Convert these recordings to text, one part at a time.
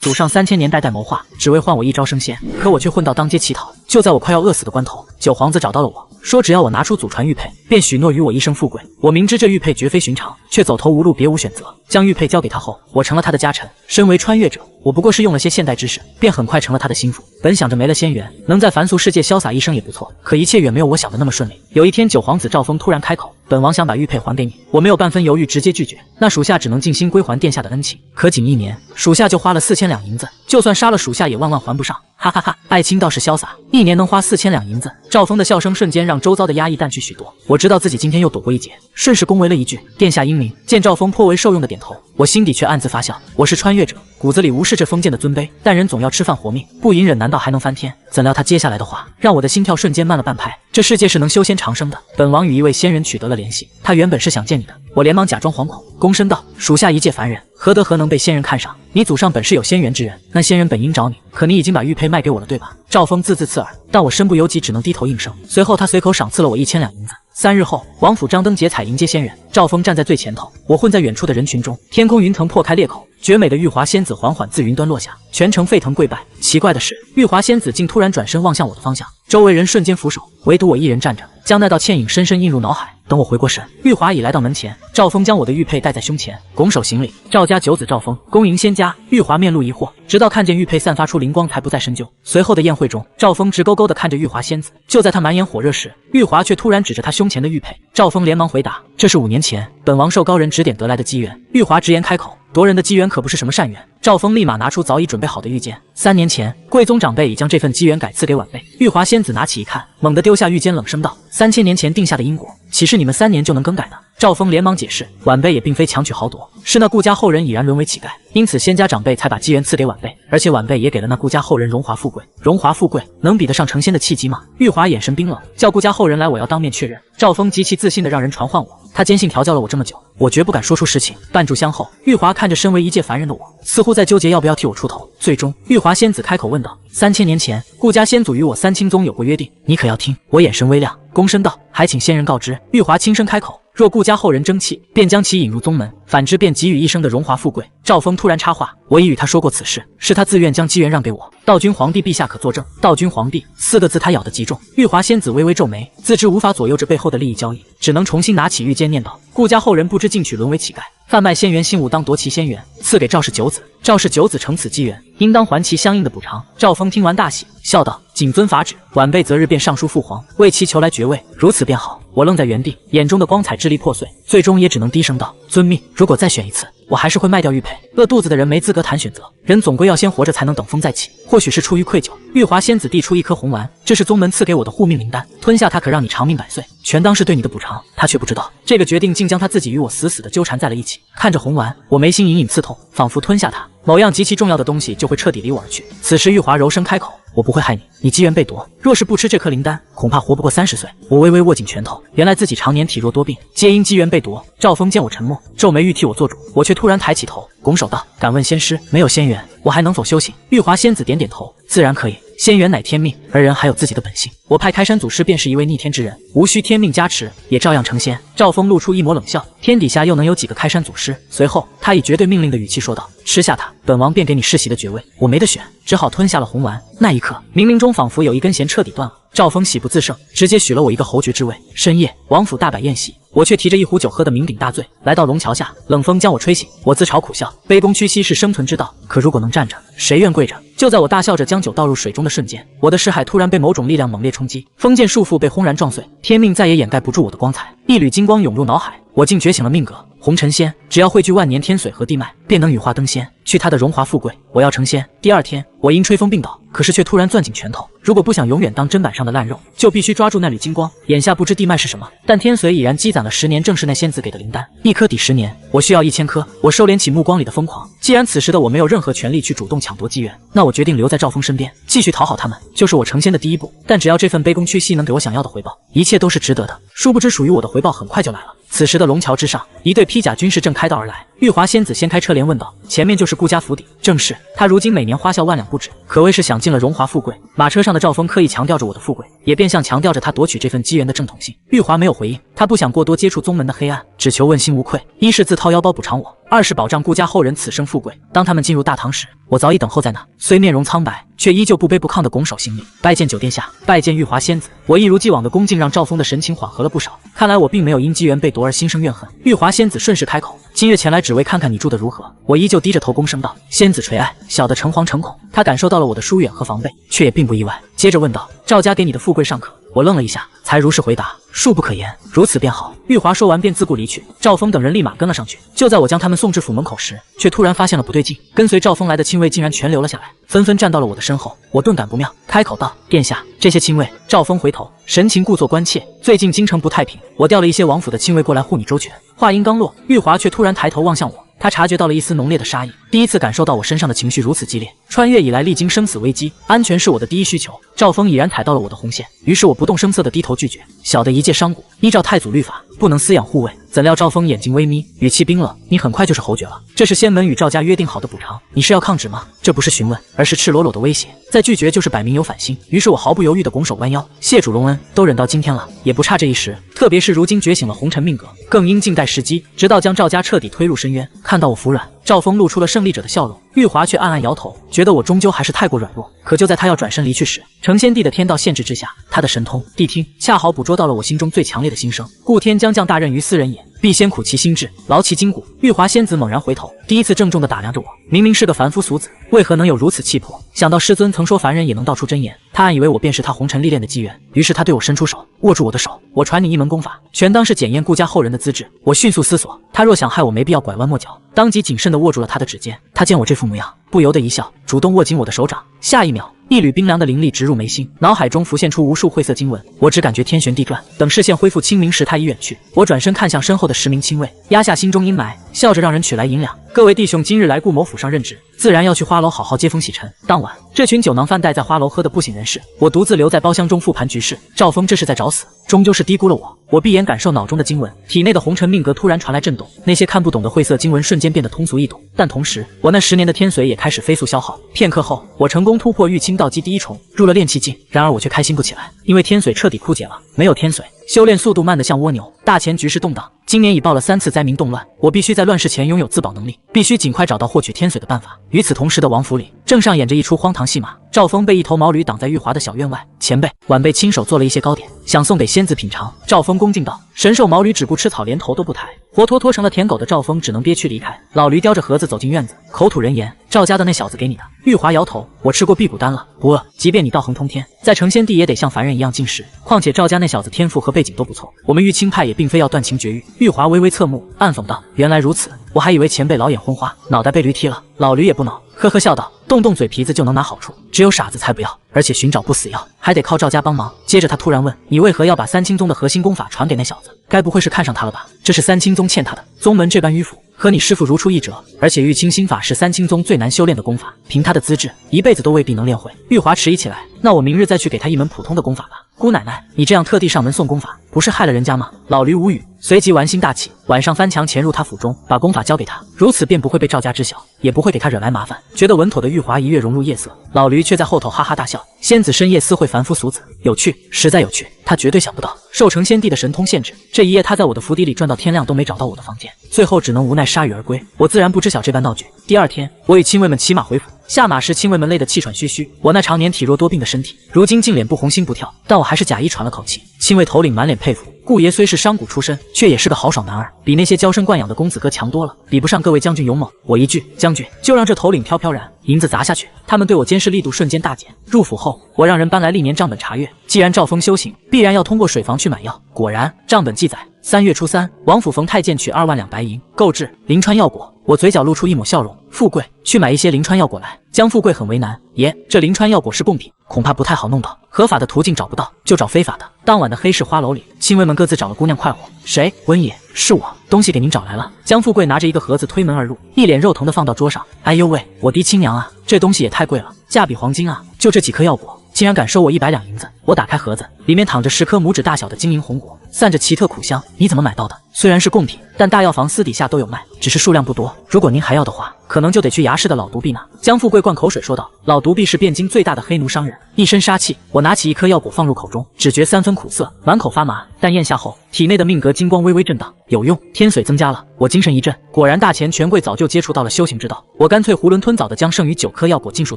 祖上3000年代代谋划，只为换我一朝升仙，可我却混到当街乞讨。就在我快要饿死的关头，九皇子找到了我，说只要我拿出祖传玉佩，便许诺与我一生富贵。我明知这玉佩绝非寻常，却走投无路，别无选择。将玉佩交给他后，我成了他的家臣。身为穿越者，我不过是用了些现代知识，便很快成了他的心腹。本想着没了仙缘，能在凡俗世界潇洒一生也不错，可一切远没有我想的那么顺利。有一天，九皇子赵峰突然开口：“本王想把玉佩还给你。”我没有半分犹豫，直接拒绝。那属下只能尽心归还殿下的恩情。可仅1年，属下就花了4000两银子，就算杀了属下也万万还不上。哈哈哈！爱卿倒是潇洒，1年能花4000两银子。赵峰的笑声瞬间让周遭的压抑淡去许多。我知道自己今天又躲过一劫，顺势恭维了一句：“殿下英明。”见赵峰颇为受用的点头，我心底却暗自发笑。我是穿越者，骨子里无视这封建的尊卑，但人总要吃饭活命，不隐忍难道还能翻天？怎料他接下来的话让我的心跳瞬间慢了半拍。这世界是能修仙长生的，本王与一位仙人取得了联系，他原本是想见你的。我连忙假装惶恐，躬身道：“属下一介凡人，何能被仙人看上？你祖上本是有仙缘之人，那仙人本应找你，可你已经把玉佩卖给我了，对吧？”赵峰字字刺耳，但我身不由己，只能低头应声。随后他随口赏赐了我1000两银子。3日后，王府张灯结彩迎接仙人，赵峰站在最前头，我混在远处的人群中。天空云层破开裂口，绝美的玉华仙子缓缓自云端落下，全城沸腾跪拜。奇怪的是，玉华仙子竟突然转身望向我的方向，周围人瞬间俯首，唯独我一人站着，将那道倩影深深印入脑海。等我回过神，玉华已来到门前，赵峰将我的玉佩戴在胸前，拱手行礼：“赵家九子赵峰，恭迎仙家。”玉华面露疑惑，直到看见玉佩散发出灵光，才不再深究。随后的宴会中，赵峰直勾勾地看着玉华仙子，就在他满眼火热时，玉华却突然指着他胸前的玉佩。赵峰连忙回答：“这是5年前本王受高人指点得来的机缘。”玉华直言开口：“夺人的机缘可不是什么善缘。”赵峰立马拿出早已准备好的玉剑。3年前，贵宗长辈已将这份机缘改赐给晚辈。玉华仙子拿起一看，猛地丢下玉剑，冷声道：“3000年前定下的因果，岂是你们3年就能更改的？”赵峰连忙解释：“晚辈也并非强取豪夺，是那顾家后人已然沦为乞丐，因此仙家长辈才把机缘赐给晚辈，而且晚辈也给了那顾家后人荣华富贵。荣华富贵能比得上成仙的契机吗？”玉华眼神冰冷，叫顾家后人来，我要当面确认。赵峰极其自信地让人传唤我，他坚信调教了我这么久，我绝不敢说出实情。半炷香后，玉华看着身为一介凡人的我，似乎在纠结要不要替我出头。最终，玉华仙子开口问道：“3000年前，顾家先祖与我三清宗有过约定，你可要听？”我眼神微亮，躬身道：“还请仙人告知。”玉华轻声开口：“若顾家后人争气，便将其引入宗门；反之，便给予一生的荣华富贵。”赵峰突然插话：“我已与他说过此事，是他自愿将机缘让给我。道君皇帝陛下可作证。”道君皇帝4个字他咬得极重。玉华仙子微微皱眉，自知无法左右这背后的利益交易，只能重新拿起玉剑念道：“顾家后人不知进取，沦为乞丐，贩卖仙缘信物，当夺其仙缘，赐给赵氏九子。赵氏九子承此机缘，应当还其相应的补偿。”赵峰听完大喜，笑道：“谨遵法旨，晚辈择日便上书父皇，为其求来爵位。如此便好。”我愣在原地，眼中的光彩支离破碎，最终也只能低声道：“遵命。如果再选一次，我还是会卖掉玉佩。饿肚子的人没资格谈选择，人总归要先活着才能等风再起。或许是出于愧疚，玉华仙子递出一颗红丸，这是宗门赐给我的护命灵丹，吞下它可让你长命百岁，全当是对你的补偿。”他却不知道，这个决定竟将他自己与我死死地纠缠在了一起。看着红丸，我眉心隐隐刺痛，仿佛吞下它，某样极其重要的东西就会彻底离我而去。此时玉华柔声开口：“我不会害你，你机缘被夺，若是不吃这颗灵丹，恐怕活不过30岁。”我微微握紧拳头，原来自己常年体弱多病，皆因机缘被夺。赵峰见我沉默，皱眉欲替我做主，我却突然抬起头，拱手道：“敢问仙师，没有仙缘，我还能否修行？”玉华仙子点点头：“自然可以。仙缘乃天命，而人还有自己的本性。我派开山祖师便是一位逆天之人，无需天命加持，也照样成仙。”赵峰露出一抹冷笑：“天底下又能有几个开山祖师？”随后，他以绝对命令的语气说道：“吃下它，本王便给你世袭的爵位。”我没得选，只好吞下了红丸。那一刻，冥冥中仿佛有一根弦彻底断了。赵峰喜不自胜，直接许了我一个侯爵之位。深夜，王府大摆宴席，我却提着一壶酒喝得酩酊大醉。来到龙桥下，冷风将我吹醒，我自嘲苦笑：卑躬屈膝是生存之道，可如果能站着，谁愿跪着？就在我大笑着将酒倒入水中的瞬间，我的识海突然被某种力量猛烈冲击，封建束缚被轰然撞碎，天命再也掩盖不住我的光彩。一缕金光涌入脑海，我竟觉醒了命格。红尘仙，只要汇聚万年天水和地脉，便能羽化登仙，去他的荣华富贵。我要成仙。第2天，我因吹风病倒，可是却突然攥紧拳头。如果不想永远当砧板上的烂肉，就必须抓住那缕金光。眼下不知地脉是什么，但天髓已然积攒了10年，正是那仙子给的灵丹，一颗抵10年，我需要1000颗。我收敛起目光里的疯狂，既然此时的我没有任何权利去主动抢夺机缘，那我决定留在赵峰身边，继续讨好他们，就是我成仙的第一步。但只要这份卑躬屈膝能给我想要的回报，一切都是值得的。殊不知属于我的回报很快就来了。此时的龙桥之上，一队披甲军士正开道而来，玉华仙子掀开车帘问道：“前面就是顾家府邸。”正是，他如今每年花销万两不止，可谓是享尽了荣华富贵。马车上的赵峰刻意强调着我的富贵，也变相强调着他夺取这份机缘的正统性。玉华没有回应，他不想过多接触宗门的黑暗，只求问心无愧。一是自掏腰包补偿我，二是保障顾家后人此生富贵。当他们进入大堂时，我早已等候在那，虽面容苍白，却依旧不卑不亢地拱手行礼：“拜见九殿下，拜见玉华仙子。”我一如既往的恭敬，让赵峰的神情缓和了不少。看来我并没有因机缘被夺而心生怨恨。玉华仙子顺势开口：“今日前来只为看看你住得如何。”我依旧低着头躬声道：“仙子垂爱，小的诚惶诚恐。”他感受到了我的疏远和防备，却也并不意外，接着问道：“赵家给你的富贵尚可？”我愣了一下，才如实回答：“恕不可言。”如此便好。玉华说完便自顾离去，赵峰等人立马跟了上去。就在我将他们送至府门口时，却突然发现了不对劲，跟随赵峰来的亲卫竟然全留了下来，纷纷站到了我的身后。我顿感不妙，开口道：“殿下，这些亲卫……”赵峰回头，神情故作关切：“最近京城不太平，我调了一些王府的亲卫过来护你周全。”话音刚落，玉华却突然抬头望向我。他察觉到了一丝浓烈的杀意，第一次感受到我身上的情绪如此激烈。穿越以来，历经生死危机，安全是我的第一需求。赵峰已然踩到了我的红线，于是我不动声色地低头拒绝：“小的一介商贾，依照太祖律法，不能饲养护卫。”怎料赵峰眼睛微眯，语气冰冷：“你很快就是侯爵了，这是仙门与赵家约定好的补偿，你是要抗旨吗？”这不是询问，而是赤裸裸的威胁。再拒绝就是摆明有反心。于是我毫不犹豫地拱手弯腰：“谢主隆恩，都忍到今天了，也不差这一时。特别是如今觉醒了红尘命格，更应静待时机，直到将赵家彻底推入深渊。”看到我服软，赵峰露出了胜利者的笑容，玉华却暗暗摇头，觉得我终究还是太过软弱。可就在他要转身离去时，成仙帝的天道限制之下，他的神通谛听恰好捕捉到了我心中最强烈的心声：“故天将降大任于斯人也，必先苦其心志，劳其筋骨。”玉华仙子猛然回头，第一次郑重地打量着我。明明是个凡夫俗子，为何能有如此气魄？想到师尊曾说凡人也能道出真言，他暗以为我便是他红尘历练的机缘，于是他对我伸出手，握住我的手：“我传你一门功法，全当是检验顾家后人的资质。”我迅速思索，他若想害我，没必要拐弯抹角，当即谨慎地握住了他的指尖。他见我这副模样，不由得一笑，主动握紧我的手掌。下一秒，一缕冰凉的灵力直入眉心，脑海中浮现出无数晦涩经文，我只感觉天旋地转。等视线恢复清明时，他已远去。我转身看向身后的10名亲卫，压下心中阴霾，笑着让人取来银两：“各位弟兄今日来顾某府上任职，自然要去花楼好好接风洗尘。”当晚，这群酒囊饭袋在花楼喝得不省人事，我独自留在包厢中复盘局势。赵峰这是在找死，终究是低估了我。我闭眼感受脑中的经文，体内的红尘命格突然传来震动，那些看不懂的晦涩经文瞬间变得通俗易懂。但同时，我那10年的天髓也开始飞速消耗。片刻后，我成功突破玉清道基第1重，入了炼气境。然而我却开心不起来，因为天髓彻底枯竭了。没有天髓，修炼速度慢得像蜗牛。大前局势动荡，今年已报了3次灾民动乱，我必须在乱世前拥有自保能力，必须尽快找到获取天髓的办法。与此同时的王府里，正上演着一出荒唐戏码。赵峰被一头毛驴挡在玉华的小院外，前辈晚辈亲手做了一些糕点，想送给仙子品尝。赵峰恭敬道。神兽毛驴只顾吃草，连头都不抬，活脱脱成了舔狗的赵峰只能憋屈离开。老驴叼着盒子走进院子，口吐人言：“赵家的那小子给你的。”玉华摇头：“我吃过辟谷丹了，不饿。即便你道行通天，在成仙地也得像凡人一样进食。况且赵家那小子天赋和背景都不错，我们玉清派也并非要断情绝育。”玉华微微侧目，暗讽道：“原来如此，我还以为前辈老眼昏花，脑袋被驴踢了。”老驴也不恼，呵呵笑道：“动动嘴皮子就能拿好处，只有傻子才不要，而且寻找不死药还得靠赵家帮忙。”接着他突然问：“你为何要把三清宗的核心功法传给那小子？该不会是看上他了吧？这是三清宗欠他的。宗门这般迂腐，和你师父如出一辙，而且玉清心法是三清宗最难修炼的功法，凭他的资质，一辈子都未必能练会。”玉华迟疑起来：“那我明日再去给他一门普通的功法吧。”姑奶奶，你这样特地上门送功法，不是害了人家吗？老驴无语，随即玩心大起，晚上翻墙潜入他府中，把功法交给他，如此便不会被赵家知晓，也不会给他惹来麻烦。觉得稳妥的玉华一跃融入夜色，老驴却在后头哈哈大笑：“仙子深夜私会凡夫俗子，有趣，实在有趣。”他绝对想不到，受成仙帝的神通限制，这一夜他在我的府邸里转到天亮都没找到我的房间，最后只能无奈铩羽而归。我自然不知晓这般闹剧。第二天，我与亲卫们骑马回府。下马时，亲卫们累得气喘吁吁。我那常年体弱多病的身体，如今竟脸不红心不跳，但我还是假意喘了口气。亲卫头领满脸佩服，顾爷虽是商贾出身，却也是个豪爽男儿，比那些娇生惯养的公子哥强多了，比不上各位将军勇猛。我一句将军，就让这头领飘飘然，银子砸下去。他们对我监视力度瞬间大减。入府后，我让人搬来历年账本查阅。既然赵峰修行，必然要通过水房去买药。果然，账本记载：3月初3，王府冯太监取2万两白银，购置灵川药果。我嘴角露出一抹笑容：“富贵，去买一些灵川药果来。”江富贵很为难：“爷，这灵川药果是贡品，恐怕不太好弄到，合法的途径找不到，就找非法的。”当晚的黑市花楼里，亲卫们各自找了姑娘快活。谁？温爷，是我，东西给您找来了。江富贵拿着一个盒子推门而入，一脸肉疼的放到桌上。哎呦喂，我嫡亲娘啊，这东西也太贵了，价比黄金啊！就这几颗药果，竟然敢收我100两银子。我打开盒子，里面躺着10颗拇指大小的金银红果，散着奇特苦香。你怎么买到的？虽然是贡品，但大药房私底下都有卖，只是数量不多。如果您还要的话，可能就得去衙市的老独臂那。江富贵灌口水说道：“老独臂是汴京最大的黑奴商人，一身杀气。我拿起一颗药果放入口中，只觉3分苦涩，满口发麻，但咽下后，体内的命格金光微微震荡，有用，天髓增加了。我精神一振，果然大钱权贵早就接触到了修行之道。我干脆囫囵吞枣的将剩余9颗药果尽数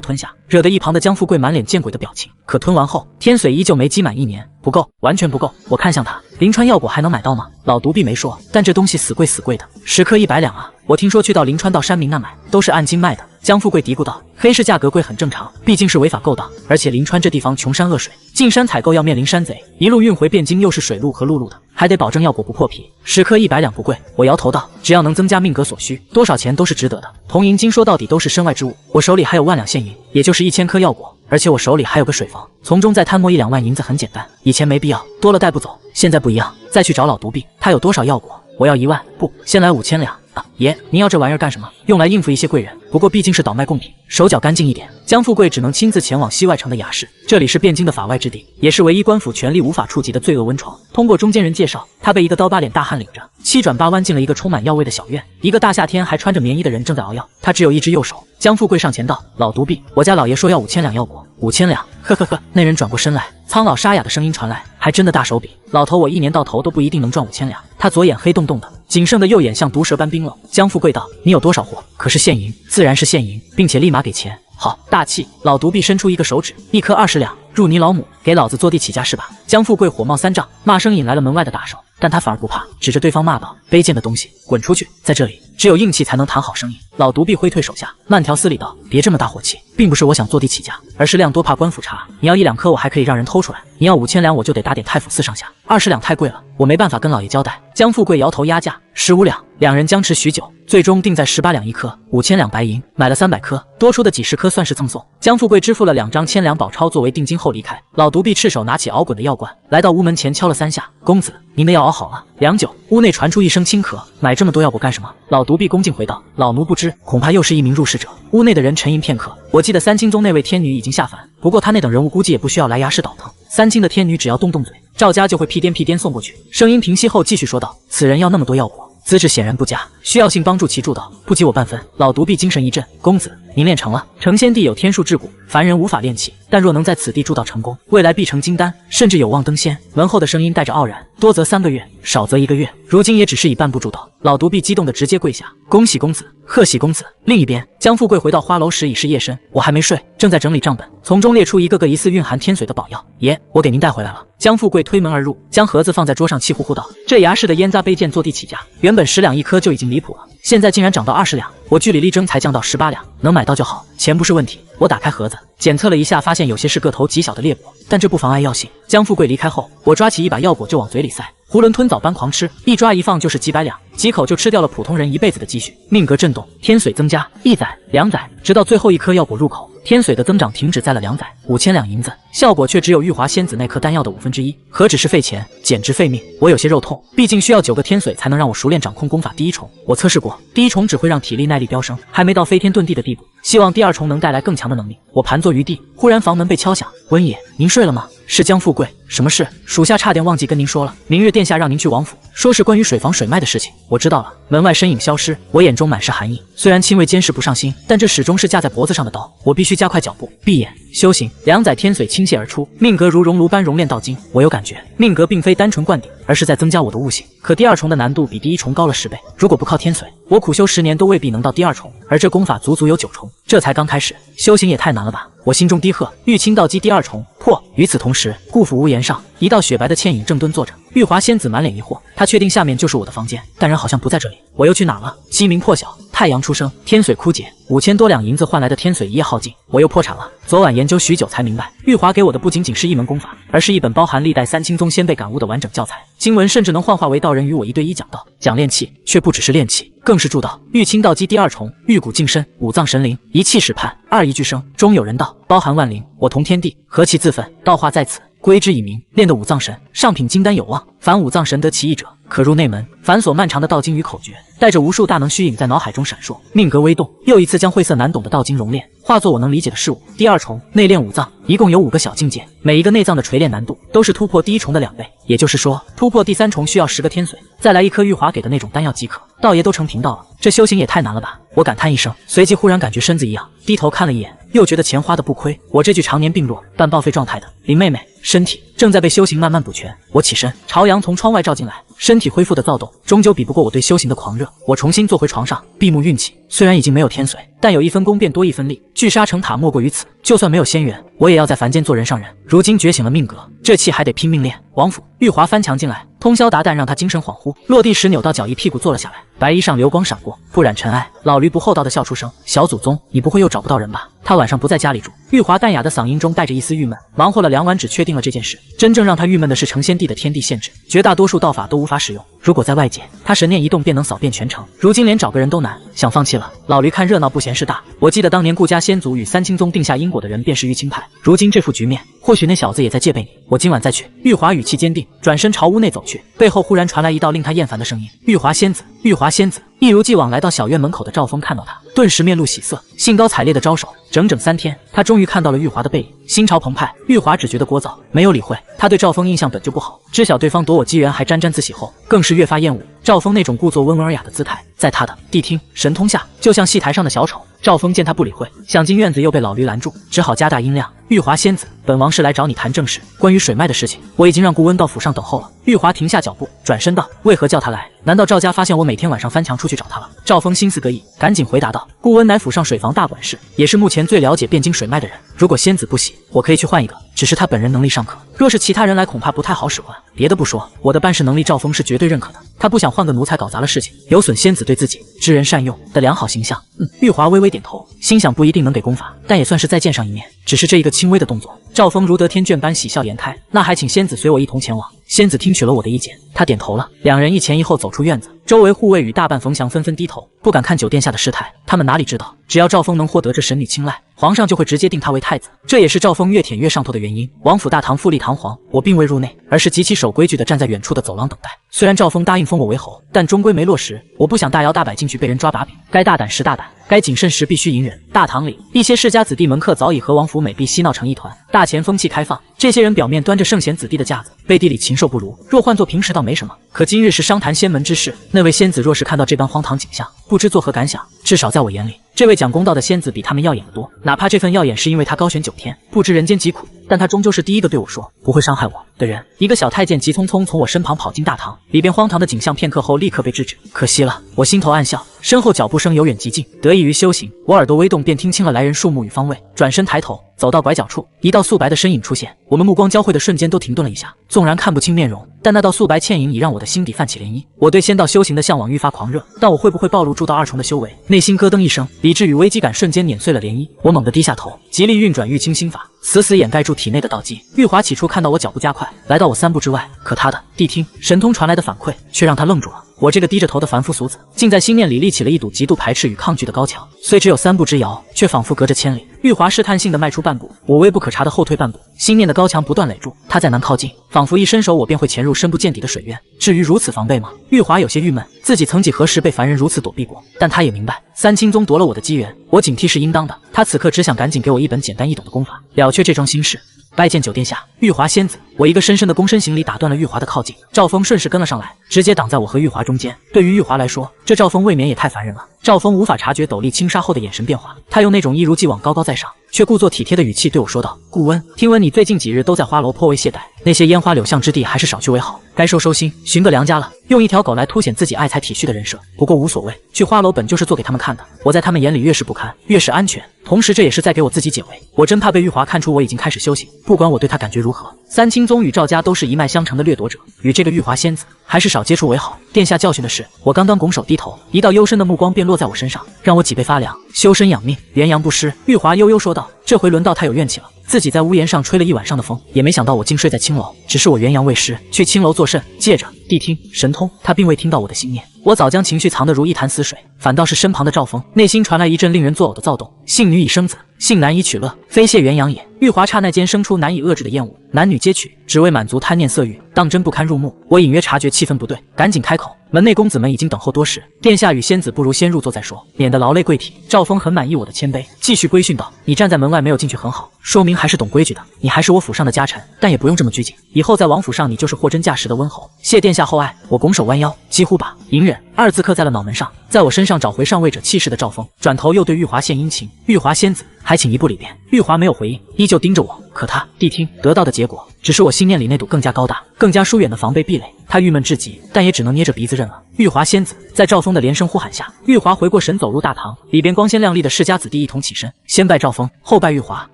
吞下，惹得一旁的江富贵满脸见鬼的表情。可吞完后，天髓依旧没积满1年，不够，完全不够。我看向他，临川药果还能买到吗？老独臂没说，但这东西死贵的，10颗100两啊！我听说去到临川到山明那买，都是按斤卖的。”江富贵嘀咕道：“黑市价格贵很正常，毕竟是违法勾当，而且临川这地方穷山恶水，进山采购要面临山贼，一路运回汴京又是水路和陆路的，还得保证药果不破皮。10颗100两不贵。”我摇头道：“只要能增加命格所需，多少钱都是值得的。铜银金说到底都是身外之物，我手里还有1万两现银，也就是1000颗药果，而且我手里还有个水房，从中再摊摸1、2万银子很简单。以前没必要，多了带不走，现在不一样。再去找老独臂，他有多少药果？我要1万，不，先来5000两。”啊，爷，您要这玩意儿干什么？用来应付一些贵人，不过毕竟是倒卖贡品，手脚干净一点。江富贵只能亲自前往西外城的衙市，这里是汴京的法外之地，也是唯一官府权力无法触及的罪恶温床。通过中间人介绍，他被一个刀疤脸大汉领着，7转8弯进了一个充满药味的小院。一个大夏天还穿着棉衣的人正在熬药，他只有一只右手。江富贵上前道：“老独臂，我家老爷说要5000两药果。”5000两，呵呵呵。那人转过身来，苍老沙哑的声音传来：“还真的大手笔，老头，我1年到头都不一定能赚5000两。”他左眼黑洞洞的，仅剩的右眼像毒蛇般冰冷。江富贵道：“你有多少货？可是现银？”“自然是现银，并且立马给钱。”“好，大气！”老独臂伸出一个手指，1颗20两，入你老母，给老子坐地起价是吧？江富贵火冒三丈，骂声引来了门外的打手，但他反而不怕，指着对方骂道：“卑贱的东西，滚出去！在这里，只有硬气才能谈好生意。”老独臂挥退手下，慢条斯理道：“别这么大火气，并不是我想坐地起价，而是量多怕官府查。你要1、2颗，我还可以让人偷出来；你要5000两，我就得打点太府司上下。20两太贵了，我没办法跟老爷交代。”江富贵摇头压价：“15两。”两人僵持许久，最终定在18两1颗，5000两白银，买了300颗，多出的几10颗算是赠送。江富贵支付了2张1000两宝钞作为定金后离开。老独臂赤手拿起熬滚的药罐，来到屋门前敲了3下：“公子，您的药熬好了。”良久，屋内传出一声轻咳：“买这么多药果干什么？”老独臂恭敬回道：“老奴不知，恐怕又是一名入室者。”屋内的人沉吟片刻，我记得3清宗那位天女已经下凡，不过他那等人物估计也不需要来衙市倒腾。3清的天女只要动动嘴，赵家就会屁颠送过去。声音停息后继续说道：“此人要那么多药果，资质显然不佳，需要性帮助其助道，不及我半分。”老独臂精神一振：“公子，您练成了。成仙地有天数桎梏，凡人无法练气，但若能在此地铸道成功，未来必成金丹，甚至有望登仙。”门后的声音带着傲然：“多则3个月，少则1个月，如今也只是以半步铸道。”老独臂激动的直接跪下：“恭喜公子，贺喜公子！”另一边，江富贵回到花楼时已是夜深，我还没睡，正在整理账本，从中列出一个个疑似蕴含天髓的宝药。“爷，我给您带回来了。”江富贵推门而入，将盒子放在桌上，气呼呼道：“这衙市的烟杂卑贱坐地起价，原本10两1颗就已经离谱了，现在竟然涨到20两，我据理力争才降到18两，能买到就好，钱不是问题。”我打开盒子，检测了一下，发现有些是个头极小的裂果，但这不妨碍药性。江富贵离开后，我抓起一把药果就往嘴里塞，囫囵吞枣般狂吃，一抓一放就是几百两，几口就吃掉了普通人一辈子的积蓄。命格震动，天髓增加1载、2载，直到最后一颗药果入口，天髓的增长停止在了2载，5000两银子，效果却只有玉华仙子那颗丹药的1/5，何止是费钱，简直费命。我有些肉痛，毕竟需要9个天髓才能让我熟练掌控功法第一重。我测试过，第一重只会让体力耐力飙升，还没到飞天遁地的地步，希望第2重能带来更强的能力。我盘坐于地，忽然房门被敲响：“温爷，您睡了吗？”“是江富贵，什么事？属下差点忘记跟您说了，明日殿下让您去王府，说是关于水房水脉的事情。”“我知道了。”门外身影消失，我眼中满是寒意。虽然亲卫监视不上心，但这始终是架在脖子上的刀，我必须加快脚步，闭眼修行。2载天髓倾泻而出，命格如熔炉般熔炼到精。我有感觉，命格并非单纯灌顶，而是在增加我的悟性。可第2重的难度比第1重高了10倍，如果不靠天髓，我苦修10年都未必能到第2重，而这功法足足有9重，这才刚开始，修行也太难了吧！我心中低喝：“玉清道基第2重破！”与此同时，顾府屋檐上，一道雪白的倩影正蹲坐着。玉华仙子满脸疑惑，她确定下面就是我的房间，但人好像不在这里，我又去哪了？鸡鸣破晓，太阳出生，天髓枯竭，5000多两银子换来的天髓一夜耗尽，我又破产了。昨晚研究许久才明白，玉华给我的不仅仅是一门功法，而是一本包含历代3清宗先辈感悟的完整教材。经文甚至能幻化为道人与我1对1讲道，讲炼气，却不只是炼气，更是铸道。玉清道基第2重，玉骨净身，5脏神灵，一气始判，2仪俱生。终有人道，包含万灵，我同天地，何其自愤！道化在此，归之以名，练得五脏神，上品金丹有望。凡五脏神得其一者，可入内门。繁琐漫长的道经与口诀，带着无数大能虚影在脑海中闪烁，命格微动，又一次将晦涩难懂的道经熔炼，化作我能理解的事物。第二重，内练五脏，一共有5个小境界，每一个内脏的锤炼难度都是突破第1重的2倍，也就是说，突破第3重需要10个天髓，再来1颗玉华给的那种丹药即可。道爷都成贫道了，这修行也太难了吧！我感叹一声，随即忽然感觉身子一痒，低头看了一眼，又觉得钱花的不亏。我这具常年病弱、半报废状态的林妹妹，身体正在被修行慢慢补全。我起身，朝阳从窗外照进来，身体恢复的躁动，终究比不过我对修行的狂热。我重新坐回床上，闭目运气，虽然已经没有天髓，但有1分功便多1分力，聚沙成塔莫过于此。就算没有仙缘，我也要在凡间做人上人。如今觉醒了命格，这气还得拼命练。王府，玉华翻墙进来，通宵达旦让他精神恍惚，落地时扭到脚，一屁股坐了下来，白衣上流光闪过，不染尘埃。老驴不厚道的笑出声：“小祖宗，你不会又找不到人吧？他晚上不在家里住。”玉华淡雅的嗓音中带着一丝郁闷，忙活了2晚，只确定了这件事。真正让他郁闷的是成仙帝的天地限制，绝大多数道法都无法使用。如果在外界，他神念一动便能扫遍全城，如今连找个人都难，想放弃了。老驴看热闹不嫌事大。我记得当年顾家先祖与三清宗定下因果的人便是玉清派，如今这副局面，或许那小子也在戒备你。我今晚再去。玉华语气坚定，转身朝屋内走去，背后忽然传来一道令他厌烦的声音：“玉华仙子，玉华仙子。”一如既往来到小院门口的赵峰看到他，顿时面露喜色，兴高采烈的招手。整整3天，他终于看到了玉华的背影，心潮澎湃。玉华只觉得聒噪，没有理会。他对赵峰印象本就不好，知晓对方夺我机缘还沾沾自喜后，更是越发厌恶。赵峰那种故作温文尔雅的姿态，在他的谛听神通下，就像戏台上的小丑。赵峰见他不理会，想进院子又被老驴拦住，只好加大音量：“玉华仙子，本王是来找你谈正事，关于水脉的事情，我已经让顾温到府上等候了。”玉华停下脚步，转身道：“为何叫他来？难道赵家发现我每天晚上翻墙出去找他了？”赵峰心思各异，赶紧回答道：“顾温乃府上水房大管事，也是目前最了解汴京水脉的人。如果仙子不喜，我可以去换一个，只是他本人能力尚可，若是其他人来，恐怕不太好使唤。别的不说，我的办事能力赵峰是绝对认可的，他不想换个奴才搞砸了事情，有损仙子对自己知人善用的良好形象。”玉华微微点头，心想不一定能给功法，但也算是再见上一面。只是这一个轻微的动作，赵峰如得天眷般喜笑颜开。那还请仙子随我一同前往。仙子听取了我的意见，他点头了。2人一前一后走出院子，周围护卫与大半冯祥纷纷低头，不敢看九殿下的事态。他们哪里知道，只要赵峰能获得这神女青睐，皇上就会直接定他为太子。这也是赵峰越舔越上头的原因。王府大堂富丽堂皇，我并未入内，而是极其守规矩的站在远处的走廊等待。虽然赵峰答应封我为侯，但终归没落实。我不想大摇大摆进去被人抓把柄，该大胆时大胆，该谨慎时必须隐忍。大堂里，一些世家子弟门客早已和王府美婢嬉闹成一团，大前风气开放。这些人表面端着圣贤子弟的架子，背地里禽兽不如。若换作平时倒没什么，可今日是商谈仙门之事，那位仙子若是看到这般荒唐景象，不知作何感想。至少在我眼里，这位讲公道的仙子比他们耀眼得多。哪怕这份耀眼是因为他高悬9天，不知人间疾苦，但他终究是第一个对我说不会伤害我的人。一个小太监急匆匆从我身旁跑进大堂，里边荒唐的景象片刻后立刻被制止。可惜了，我心头暗笑。身后脚步声由远及近，得益于修行，我耳朵微动，便听清了来人数目与方位。转身抬头，走到拐角处，一道素白的身影出现。我们目光交汇的瞬间都停顿了一下，纵然看不清面容，但那道素白倩影已让我的心底泛起涟漪。我对仙道修行的向往愈发狂热，但我会不会暴露铸道2重的修为？内心咯噔一声，理智与危机感瞬间碾碎了涟漪。我猛地低下头，极力运转玉清心法，死死掩盖住体内的道迹。玉华起初看到我脚步加快，来到我3步之外，可他的谛听神通传来的反馈却让他愣住了。我这个低着头的凡夫俗子，竟在心念里立起了一堵极度排斥与抗拒的高墙，虽只有3步之遥，却仿佛隔着千里。玉华试探性的迈出半步，我微不可察的后退半步，心念的高墙不断垒住，他再难靠近，仿佛一伸手我便会潜入深不见底的水渊。至于如此防备吗？玉华有些郁闷，自己曾几何时被凡人如此躲避过，但他也明白，三清宗夺了我的机缘，我警惕是应当的。他此刻只想赶紧给我一本简单易懂的功法，了却这桩心事。拜见九殿下，玉华仙子。我一个深深的躬身行礼，打断了玉华的靠近。赵峰顺势跟了上来，直接挡在我和玉华中间。对于玉华来说，这赵峰未免也太烦人了。赵峰无法察觉斗笠轻纱后的眼神变化，他用那种一如既往高高在上，却故作体贴的语气对我说道：“顾温，听闻你最近几日都在花楼颇为懈怠，那些烟花柳巷之地还是少去为好，该收收心，寻个良家了。”用一条狗来凸显自己爱才体恤的人设，不过无所谓，去花楼本就是做给他们看的。我在他们眼里越是不堪，越是安全，同时这也是在给我自己解围。我真怕被玉华看出我已经开始修行，不管我对他感觉如何。三清宗与赵家都是一脉相承的掠夺者，与这个玉华仙子还是少接触为好。殿下教训的是，我刚刚拱手低头，一道幽深的目光便落在我身上，让我脊背发凉。修身养命，元阳不失。玉华悠悠说道，这回轮到他有怨气了。自己在屋檐上吹了一晚上的风，也没想到我竟睡在青楼。只是我元阳未失，去青楼作甚？借着谛听神通，他并未听到我的心念。我早将情绪藏得如一潭死水，反倒是身旁的赵峰，内心传来一阵令人作呕的躁动。幸女已生子，幸男已娶乐，非谢元阳也。玉华刹那间生出难以遏制的厌恶，男女皆娶，只为满足贪念色欲，当真不堪入目。我隐约察觉气氛不对，赶紧开口。门内公子们已经等候多时，殿下与仙子不如先入座再说，免得劳累跪体。赵峰很满意我的谦卑，继续规训道：“你站在门外没有进去很好，说明还是懂规矩的。你还是我府上的家臣，但也不用这么拘谨。以后在王府上，你就是货真价实的温侯。谢殿下厚爱。”我拱手弯腰，几乎把“隐忍”二字刻在了脑门上，在我身上找回上位者气势的赵峰，转头又对玉华献殷勤：“玉华仙子，还请一步里边。”玉华没有回应，依旧盯着我。可他谛听得到的结果，只是我心念里那堵更加高大、更加疏远的防备壁垒。他郁闷至极，但也只能捏着鼻子认了。玉华仙子，在赵峰的连声呼喊下，玉华回过神，走入大堂。里边光鲜亮丽的世家子弟一同起身，先拜赵峰，后拜玉华。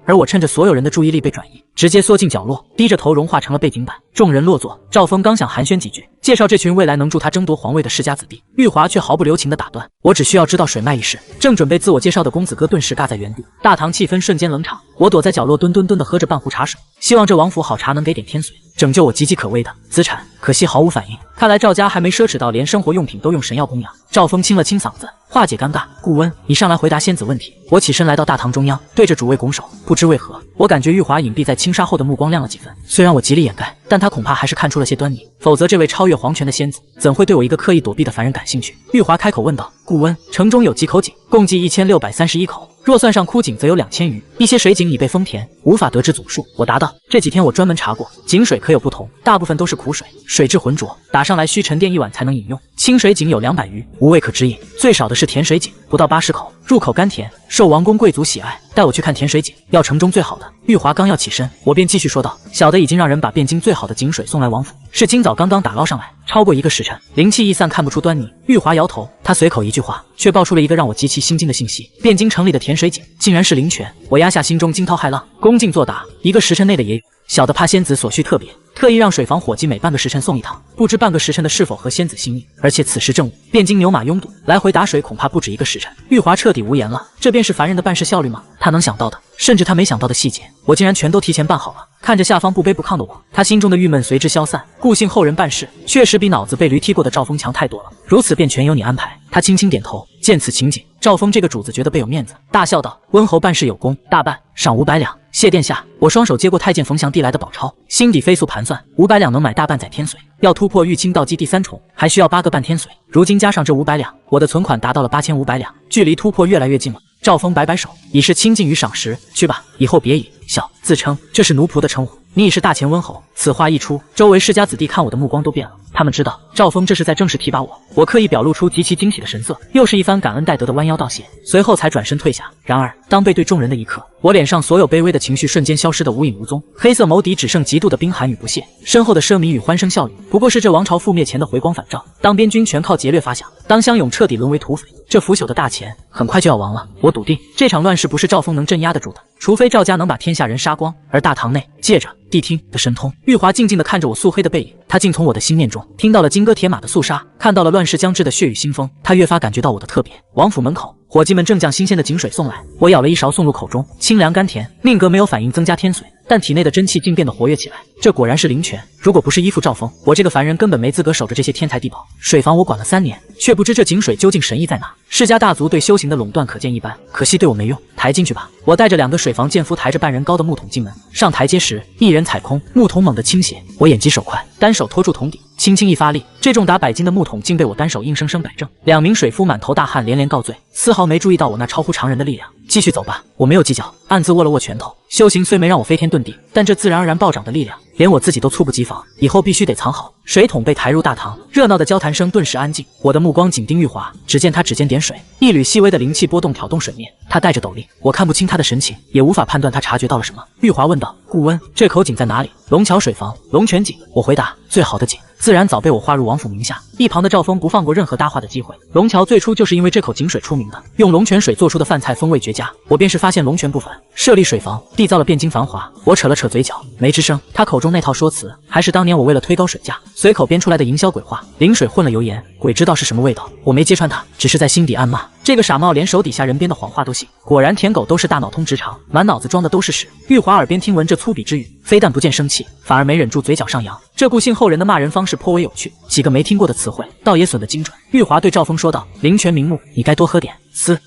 而我趁着所有人的注意力被转移，直接缩进角落，低着头融化成了背景板。众人落座，赵峰刚想寒暄几句，介绍这群未来能助他争夺皇位的世家子弟，玉华却毫不留情地打断我：“只需要知道水脉一事。”正准备自我介绍的公子哥顿时尬在原地，大堂气氛瞬间冷场。我躲在角落蹲地喝着半壶茶水，希望这王府好茶能给点天水，拯救我岌岌可危的资产。可惜毫无反应，看来赵家还没奢侈到连生活用品都用神药供养。赵峰清了清嗓子，化解尴尬：“顾温，你上来回答仙子问题。”我起身来到大堂中央，对着主位拱手。不知为何，我感觉玉华隐蔽在轻纱后的目光亮了几分。虽然我极力掩盖，但他恐怕还是看出了些端倪，否则这位超越皇权的仙子怎会对我一个刻意躲避的凡人感兴趣？玉华开口问道：“顾温，城中有几口井？”共计1631口，若算上枯井则有2000余，一些水井已被封填，无法得知总数。我答道：“这几天我专门查过，井水可有不同，大部分都是苦水，水质浑浊，打上来需沉淀1晚才能饮用。清水井有200余，无味可直饮。最少的是甜水井，不到80口，入口甘甜，受王公贵族喜爱。带我去看甜水井，要城中最好的。”玉华刚要起身，我便继续说道：“小的已经让人把汴京最好的井水送来王府，是今早刚刚打捞上来，超过1个时辰，灵气易散，看不出端倪。”玉华摇头，他随口一句话，却爆出了一个让我极其心惊的信息：汴京城里的甜水井竟然是灵泉。我压下心中惊涛骇浪，恭敬作答：“1个时辰内的也有。”小的怕仙子所需特别，特意让水房伙计每半个时辰送一趟，不知半个时辰的是否合仙子心意。而且此时正午，汴京牛马拥堵，来回打水恐怕不止1个时辰。玉华彻底无言了，这便是凡人的办事效率吗？他能想到的，甚至他没想到的细节，我竟然全都提前办好了。看着下方不卑不亢的我，他心中的郁闷随之消散。顾姓后人办事，确实比脑子被驴踢过的赵峰强太多了。如此便全由你安排。他轻轻点头。见此情景，赵峰这个主子觉得倍有面子，大笑道：“温侯办事有功，大办，赏500两。”谢殿下。我双手接过太监冯祥递来的宝钞，心底飞速盘算，500两能买大半载天水，要突破玉清道基第3重，还需要8个半天水。如今加上这500两，我的存款达到了8500两，距离突破越来越近了。赵峰摆摆手，以示亲近与赏识。去吧，以后别以小自称，这是奴仆的称呼。你已是大前温侯。此话一出，周围世家子弟看我的目光都变了。他们知道赵峰这是在正式提拔我。我刻意表露出极其惊喜的神色，又是一番感恩戴德的弯腰道谢，随后才转身退下。然而当背对众人的一刻，我脸上所有卑微的情绪瞬间消失得无影无踪，黑色眸底只剩极度的冰寒与不屑，身后的奢靡与欢声笑语不过是这王朝覆灭前的回光返照。当边军全靠劫掠发饷，当乡勇彻底沦为土匪，这腐朽的大钱很快就要亡了。我笃定这场乱世不是赵峰能镇压得住的，除非赵家能把天下人杀光。而大堂内借着谛听的神通，玉华静静地看着我素黑的背影，他竟从我的心念中听到了金戈铁马的肃杀，看到了乱世将至的血雨腥风。他越发感觉到我的特别。王府门口，伙计们正将新鲜的井水送来，我舀了一勺送入口中，清凉甘甜。命格没有反应增加天水，但体内的真气竟变得活跃起来。这果然是灵泉。如果不是依附赵峰，我这个凡人根本没资格守着这些天才地宝。水房我管了3年，却不知这井水究竟神异在哪。世家大族对修行的垄断可见一斑，可惜对我没用。抬进去吧。我带着2个水房剑夫抬着半人高的木桶进门。上台阶时，一人踩空，木桶猛地倾斜。我眼疾手快，单手托住桶底，轻轻一发力，这重达100斤的木桶竟被我单手硬生生摆正。2名水夫满头大汗，连连告罪，丝毫没注意到我那超乎常人的力量。继续走吧。我没有计较，暗自握了握拳头。修行虽没让我飞天遁地，但这自然而然暴涨的力量，连我自己都猝不及防。以后必须得藏好。水桶被抬入大堂，热闹的交谈声顿时安静。我的目光紧盯玉华，只见他指尖点水，一缕细微的灵气波动挑动水面。他戴着斗笠，我看不清他的神情，也无法判断他察觉到了什么。玉华问道：“顾温，这口井在哪里？”龙桥水房，龙泉井。我回答：“最好的井，自然早被我划入王府名下。”一旁的赵峰不放过任何搭话的机会。龙桥最初就是因为这口井水出名的，用龙泉水做出的饭菜风味绝佳。我便是发现龙泉不凡，设立水房，缔造了汴京繁华。我扯了扯嘴角，没吱声。他口中那套说辞，还是当年我为了推高水价，随口编出来的营销鬼话。灵水混了油盐，鬼知道是什么味道。我没揭穿他，只是在心底暗骂：这个傻帽连手底下人编的谎话都信。果然舔狗都是大脑通直肠，满脑子装的都是屎。玉华耳边听闻这粗鄙之语，非但不见生气，反而没忍住嘴角上扬。这顾姓后人的骂人方式颇为有趣，几个没听过的词汇，倒也损得精准。玉华对赵峰说道：“灵泉明目，你该多喝点。”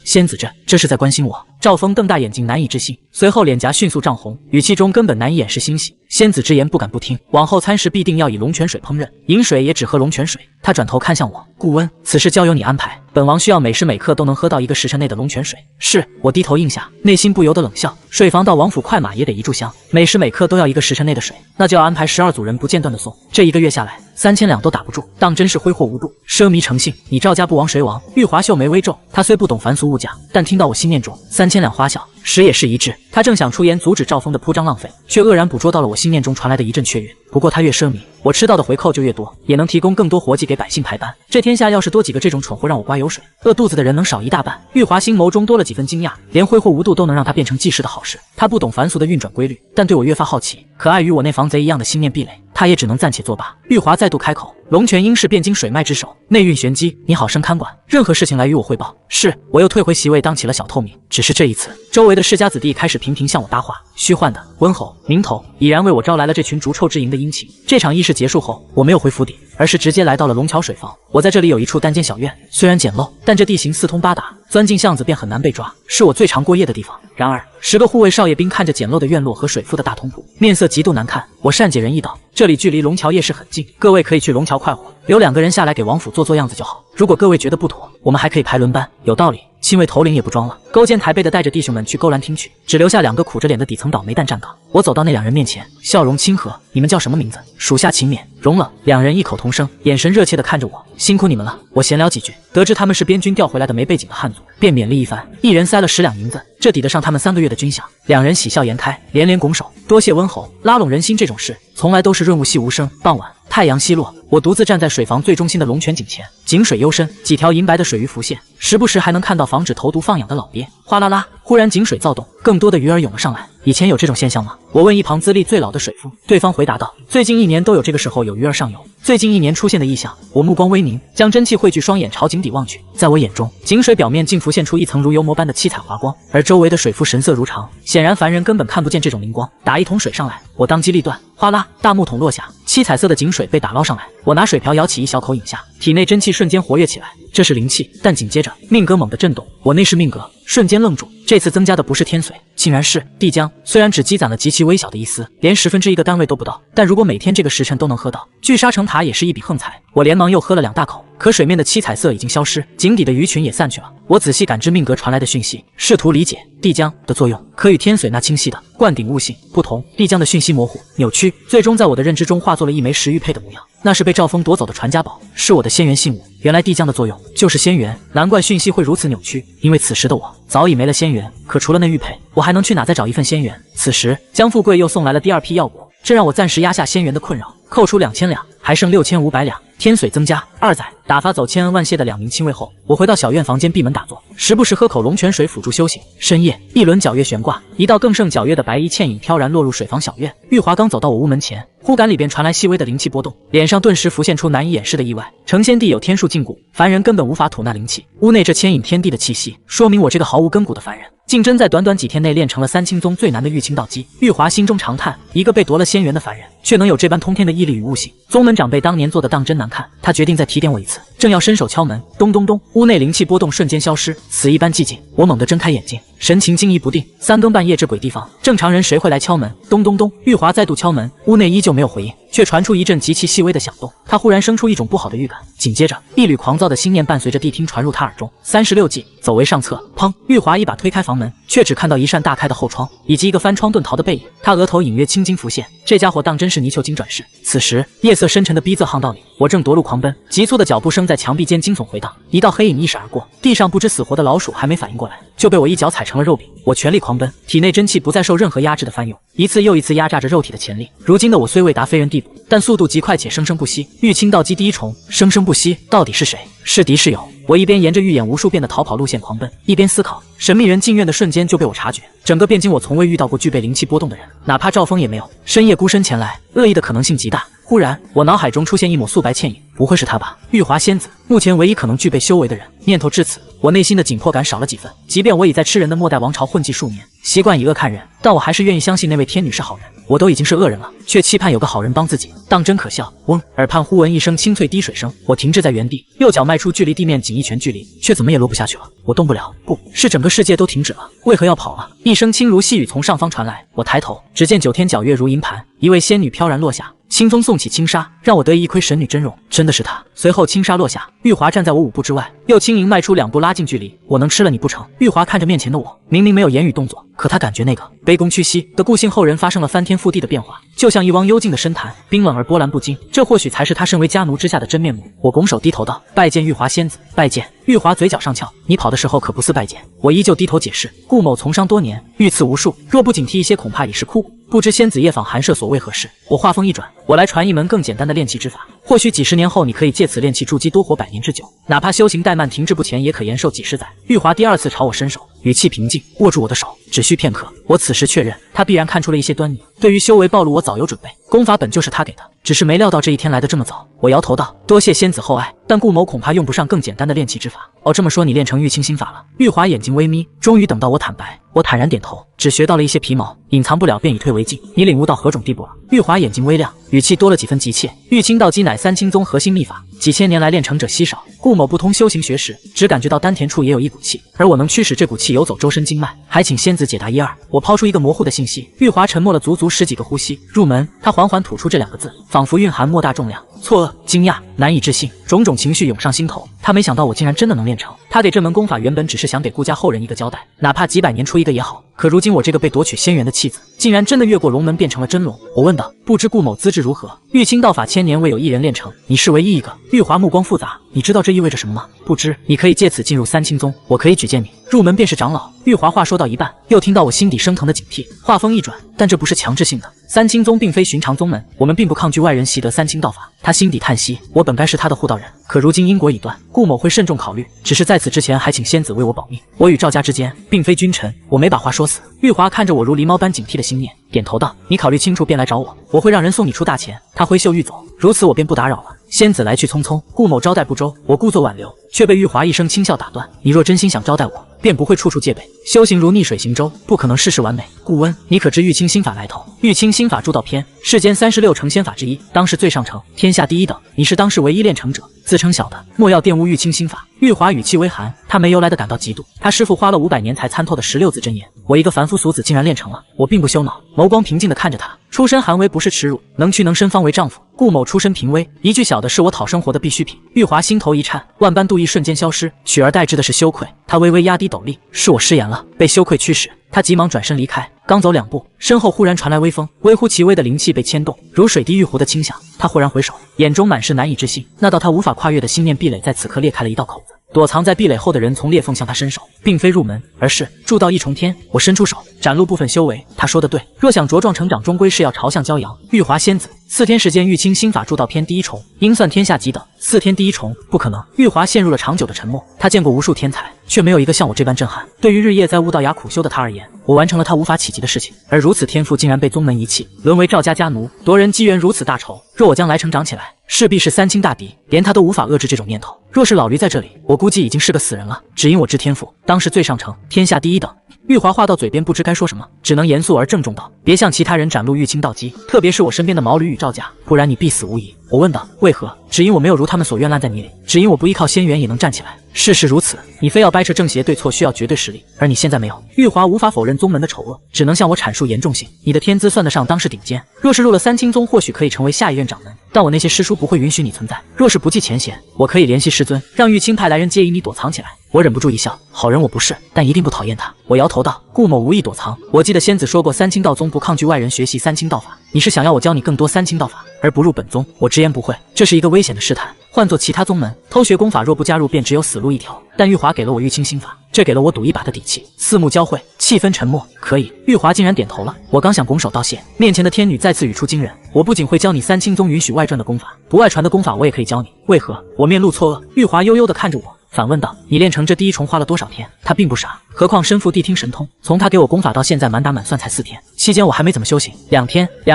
仙子这是在关心我？赵峰瞪大眼睛，难以置信，随后脸颊迅速涨红，语气中根本难以掩饰欣喜。仙子之言不敢不听，往后餐食必定要以龙泉水烹饪，饮水也只喝龙泉水。他转头看向我，顾温，此事交由你安排，本王需要每时每刻都能喝到1个时辰内的龙泉水。是，我低头应下，内心不由得冷笑，水房到王府快马也得1炷香，每时每刻都要1个时辰内的水，那就要安排12组人不间断的送。这1个月下来，3000两都打不住，当真是挥霍无度，奢靡成性。你赵家不亡谁亡？玉华秀眉微皱，他虽不懂凡俗物价，但听到我心念中3000两花销，时也是一致。他正想出言阻止赵峰的铺张浪费，却愕然捕捉到了我心念中传来的一阵雀跃。不过他越奢靡，我吃到的回扣就越多，也能提供更多活计给百姓排班。这天下要是多几个这种蠢货让我刮油水，饿肚子的人能少1大半。玉华心眸中多了几分惊讶，连挥霍无度都能让他变成济世的好事。他不懂凡俗的运转规律，但对我越发好奇。可碍于我那防贼一样的心念壁垒，他也只能暂且作罢。玉华再度开口，龙泉应是汴京水脉之首，内蕴玄机，你好生看管，任何事情来与我汇报。是，我又退回席位当起了小透明。只是这一次，周围的世家子弟开始频频向我搭话，虚幻的、温厚、名头，已然为我招来了这群逐臭之营的殷勤。这场议事结束后，我没有回府邸，而是直接来到了龙桥水房。我在这里有一处单间小院，虽然简陋，但这地形四通八达，钻进巷子便很难被抓，是我最常过夜的地方。然而10个护卫少爷兵看着简陋的院落和水府的大通铺，面色极度难看。我善解人意道，这里距离龙桥夜市很近，各位可以去龙桥快活，留2个人下来给王府做样子就好。如果各位觉得不妥，我们还可以排轮班。有道理，亲卫头领也不装了，勾肩抬背的带着弟兄们去勾栏厅去，只留下2个苦着脸的底层倒霉蛋站岗。我走到那2人面前，笑容亲和，你们叫什么名字？属下秦勉。容了。2人异口同声，眼神热切地看着我。辛苦你们了。我闲聊几句，得知他们是边军调回来的没背景的汉族，便勉励一番，一人塞了10两银子，这抵得上他们3个月的军饷。2人喜笑颜开，连连拱手，多谢温侯。拉拢人心这种事，从来都是润物细无声。傍晚，太阳西落，我独自站在水房最中心的龙泉井前，井水幽深，几条银白的水鱼浮现，时不时还能看到防止投毒放养的老鳖。哗啦啦，忽然井水躁动，更多的鱼儿涌了上来。以前有这种现象吗？我问一旁资历最老的水夫，对方回答道：最近1年都有这个时候有鱼儿上游。最近1年出现的异象。我目光微凝，将真气汇聚，双眼朝井底望去，在我眼中，井水表面竟浮现出一层如油膜般的七彩华光，而周围的水夫神色如常，显然凡人根本看不见这种灵光。打1桶水上来，我当机立断，哗啦，大木桶落下，七彩色的井水被打捞上来，我拿水瓢舀起一小口饮下，体内真气瞬间活跃起来，这是灵气。但紧接着命格猛地震动，我内视命格瞬间愣住，这次增加的不是天髓，竟然是地浆。虽然只积攒了极其微小的一丝，连1/10个单位都不到，但如果每天这个时辰都能喝到，聚沙成塔也是一笔横财。我连忙又喝了2大口，可水面的七彩色已经消失，井底的鱼群也散去了。我仔细感知命格传来的讯息，试图理解地浆的作用，可与天髓那清晰的灌顶悟性不同，地浆的讯息模糊扭曲，最终在我的认知中化作了一枚10玉佩的模样。那是被赵峰夺走的传家宝，是我的仙元信物。原来地浆的作用就是仙元，难怪讯息会如此扭曲。因为此时的我早已没了仙元，可除了那玉佩，我还能去哪再找一份仙元？此时江富贵又送来了第2批药果，这让我暂时压下仙元的困扰，扣除2000两，还剩6500两。天髓增加2载，打发走千恩万谢的2名亲卫后，我回到小院房间闭门打坐，时不时喝口龙泉水辅助修行。深夜，一轮皎月悬挂，一道更胜皎月的白衣倩影飘然落入水房小院。玉华刚走到我屋门前，忽感里边传来细微的灵气波动，脸上顿时浮现出难以掩饰的意外。成仙地有天数禁锢，凡人根本无法吐纳灵气，屋内这牵引天地的气息，说明我这个毫无根骨的凡人，竟真在短短几天内练成了3清宗最难的玉清道基。玉华心中长叹，一个被夺了仙元的凡人，却能有这般通天的毅力与悟性。宗门长辈当年做的当真难看，他决定再提点我一次，正要伸手敲门，咚咚咚，屋内灵气波动瞬间消失，死一般寂静。我猛地睁开眼睛，神情惊疑不定。3更半夜这鬼地方，正常人谁会来敲门？咚咚咚，玉华再度敲门，屋内依旧没有回应，却传出一阵极其细微的响动。他忽然生出一种不好的预感，紧接着一缕狂躁的心念伴随着谛听传入他耳中。36计，走为上策。砰！玉华一把推开房门，却只看到一扇大开的后窗，以及一个翻窗遁逃的背影。他额头隐约青筋浮现，这家伙当真是泥鳅精转世。此时夜色深沉的逼仄巷道里，我正夺路狂奔，急促的脚步声在墙壁间惊悚回荡，一道黑影一闪而过，地上不知死活的老鼠还没反应过来，就被我一脚踩成了肉饼。我全力狂奔，体内真气不再受任何压制的翻涌，一次又一次压榨着肉体的潜力。如今的我虽未达飞人地步，但速度极快且生生不息。玉清道基第1重，生生不息，到底是谁？是敌是友？我一边沿着预演无数遍的逃跑路线狂奔，一边思考。神秘人进院的瞬间就被我察觉，整个汴京我从未遇到过具备灵气波动的人，哪怕赵峰也没有。深夜孤身前来，恶意的可能性极大。忽然，我脑海中出现一抹素白倩影，不会是他吧？玉华仙子，目前唯一可能具备修为的人。念头至此，我内心的紧迫感少了几分。即便我已在吃人的末代王朝混迹数年，习惯以恶看人，但我还是愿意相信那位天女是好人。我都已经是恶人了，却期盼有个好人帮自己，当真可笑。嗡，耳畔忽闻一声清脆滴水声，我停滞在原地，右脚迈出距离地面仅一拳距离，却怎么也落不下去了。我动不了，不是整个世界都停止了，为何要跑了？一声轻如细语从上方传来，我抬头，只见9天皎月如银盘，一位仙女飘然落下。清风送起轻纱，让我得以一窥神女真容，真的是她。随后轻纱落下，玉华站在我5步之外，又轻盈迈出2步拉近距离。我能吃了你不成？玉华看着面前的我，明明没有言语动作，可她感觉那个卑躬屈膝的顾姓后人发生了翻天覆地的变化，就像一汪幽静的深潭，冰冷而波澜不惊。这或许才是她身为家奴之下的真面目。我拱手低头道：“拜见玉华仙子，拜见。”玉华嘴角上翘：“你跑的时候可不似拜见。”我依旧低头解释：“顾某从商多年，遇刺无数，若不警惕一些，恐怕已是枯骨。不知仙子夜访寒舍所为何事？”我话锋一转，我来传一门更简单的炼气之法，或许几十年后你可以借此炼气筑基，多活100年之久，哪怕修行怠慢停滞不前，也可延寿几十载。玉华第2次朝我伸手，语气平静，握住我的手，只需片刻。我此时确认，他必然看出了一些端倪。对于修为暴露，我早有准备，功法本就是他给的，只是没料到这一天来得这么早。我摇头道：“多谢仙子厚爱，但顾某恐怕用不上更简单的炼气之法。”哦，这么说你练成玉清心法了？玉华眼睛微眯，终于等到我坦白。我坦然点头，只学到了一些皮毛，隐藏不了，便以退为进。你领悟到何种地步了？玉华眼睛微亮，语气多了几分急切。玉清道基乃3清宗核心秘法，几千年来练成者稀少，顾某不通修行学识，只感觉到丹田处也有一股气，而我能驱使这股气游走周身经脉，还请仙子解答一二。我抛出一个模糊的信息，玉华沉默了足足10几个呼吸。入门，他缓缓吐出这2个字，仿佛蕴含莫大重量。错愕、惊讶、难以置信，种种情绪涌上心头。他没想到我竟然真的能练成。他给这门功法原本只是想给顾家后人一个交代，哪怕几百年出一个也好。可如今我这个被夺取仙缘的弃子，竟然真的越过龙门变成了真龙。我问道：“不知顾某资质如何？”玉清道法1000年未有一人练成，你是唯一一个。玉华目光复杂，你知道这意味着什么吗？不知。你可以借此进入3清宗，我可以举荐你。入门便是长老。玉华话说到一半，又听到我心底升腾的警惕，话锋一转，但这不是强制性的。3清宗并非寻常宗门，我们并不抗拒外人习得3清道法。他心底叹息，我本该是他的护道人，可如今因果已断，顾某会慎重考虑。只是在此之前，还请仙子为我保密。我与赵家之间并非君臣，我没把话说死。玉华看着我如狸猫般警惕的心念，点头道：“你考虑清楚便来找我，我会让人送你出大钱。”他挥袖欲走，如此我便不打扰了。仙子来去匆匆，顾某招待不周，我故作挽留，却被玉华一声轻笑打断。你若真心想招待我，便不会处处戒备。修行如逆水行舟，不可能事事完美。顾温，你可知玉清心法来头？玉清心法铸道篇，世间36成仙法之一，当世最上乘，天下第一等。你是当世唯一练成者，自称小的，莫要玷污玉清心法。玉华语气微寒，他没由来的感到嫉妒。他师父花了500年才参透的16字真言，我一个凡夫俗子竟然练成了。我并不羞恼，眸光平静地看着他。出身寒微不是耻辱，能屈能伸方为丈夫。顾某出身平微，一句小的是我讨生活的必需品。玉华心头一颤，万般妒意瞬间消失，取而代之的是羞愧。他微微压低斗笠，是我失言了，被羞愧驱使。他急忙转身离开，刚走2步，身后忽然传来微风，微乎其微的灵气被牵动，如水滴玉壶的轻响。他忽然回首，眼中满是难以置信，那道他无法跨越的心念壁垒在此刻裂开了一道口子。躲藏在壁垒后的人从裂缝向他伸手，并非入门，而是铸道一重天。我伸出手，展露部分修为。他说的对，若想茁壮成长，终归是要朝向骄阳。玉华仙子，4天时间玉清心法铸道篇第1重，应算天下极等。4天第1重，不可能。玉华陷入了长久的沉默。他见过无数天才，却没有一个像我这般震撼。对于日夜在悟道崖苦修的他而言，我完成了他无法企及的事情，而如此天赋竟然被宗门遗弃，沦为赵家家奴，夺人机缘如此大仇。若我将来成长起来，势必是3清大敌，连他都无法遏制这种念头。若是老驴在这里，我估计已经是个死人了。只因我知天赋，当时最上乘，天下第一等。玉华话到嘴边，不知该说什么，只能严肃而郑重道：“别向其他人展露玉清道基，特别是我身边的毛驴与赵家，不然你必死无疑。”我问道：“为何？”只因我没有如他们所愿烂在泥里，只因我不依靠仙缘也能站起来。事实如此，你非要掰扯正邪对错，需要绝对实力，而你现在没有。玉华无法否认宗门的丑恶，只能向我阐述严重性。你的天资算得上当世顶尖，若是入了3清宗，或许可以成为下一任掌门，但我那些师叔不会允许你存在。若是不计前嫌，我可以联系师尊，让玉清派来人接引你躲藏起来。我忍不住一笑，好人我不是，但一定不讨厌他。我摇头道：“顾某无意躲藏，我记得仙子说过3清道宗不抗拒外人学习3清道法，你是想要我教你更多3清道法，而不入本宗。”我直言不讳，这是一个危险的试探。换做其他宗门，偷学功法若不加入，便只有死路一条。但玉华给了我玉清心法，这给了我赌一把的底气。四目交汇，气氛沉默。可以，玉华竟然点头了。我刚想拱手道谢，面前的天女再次语出惊人：“我不仅会教你3清宗允许外传的功法，不外传的功法我也可以教你。为何？”我面露错愕。玉华悠悠地看着我，反问道：“你练成这第1重花了多少天？”他并不傻，何况身负谛听神通，从他给我功法到现在满打满算才4天，期间我还没怎么修行。2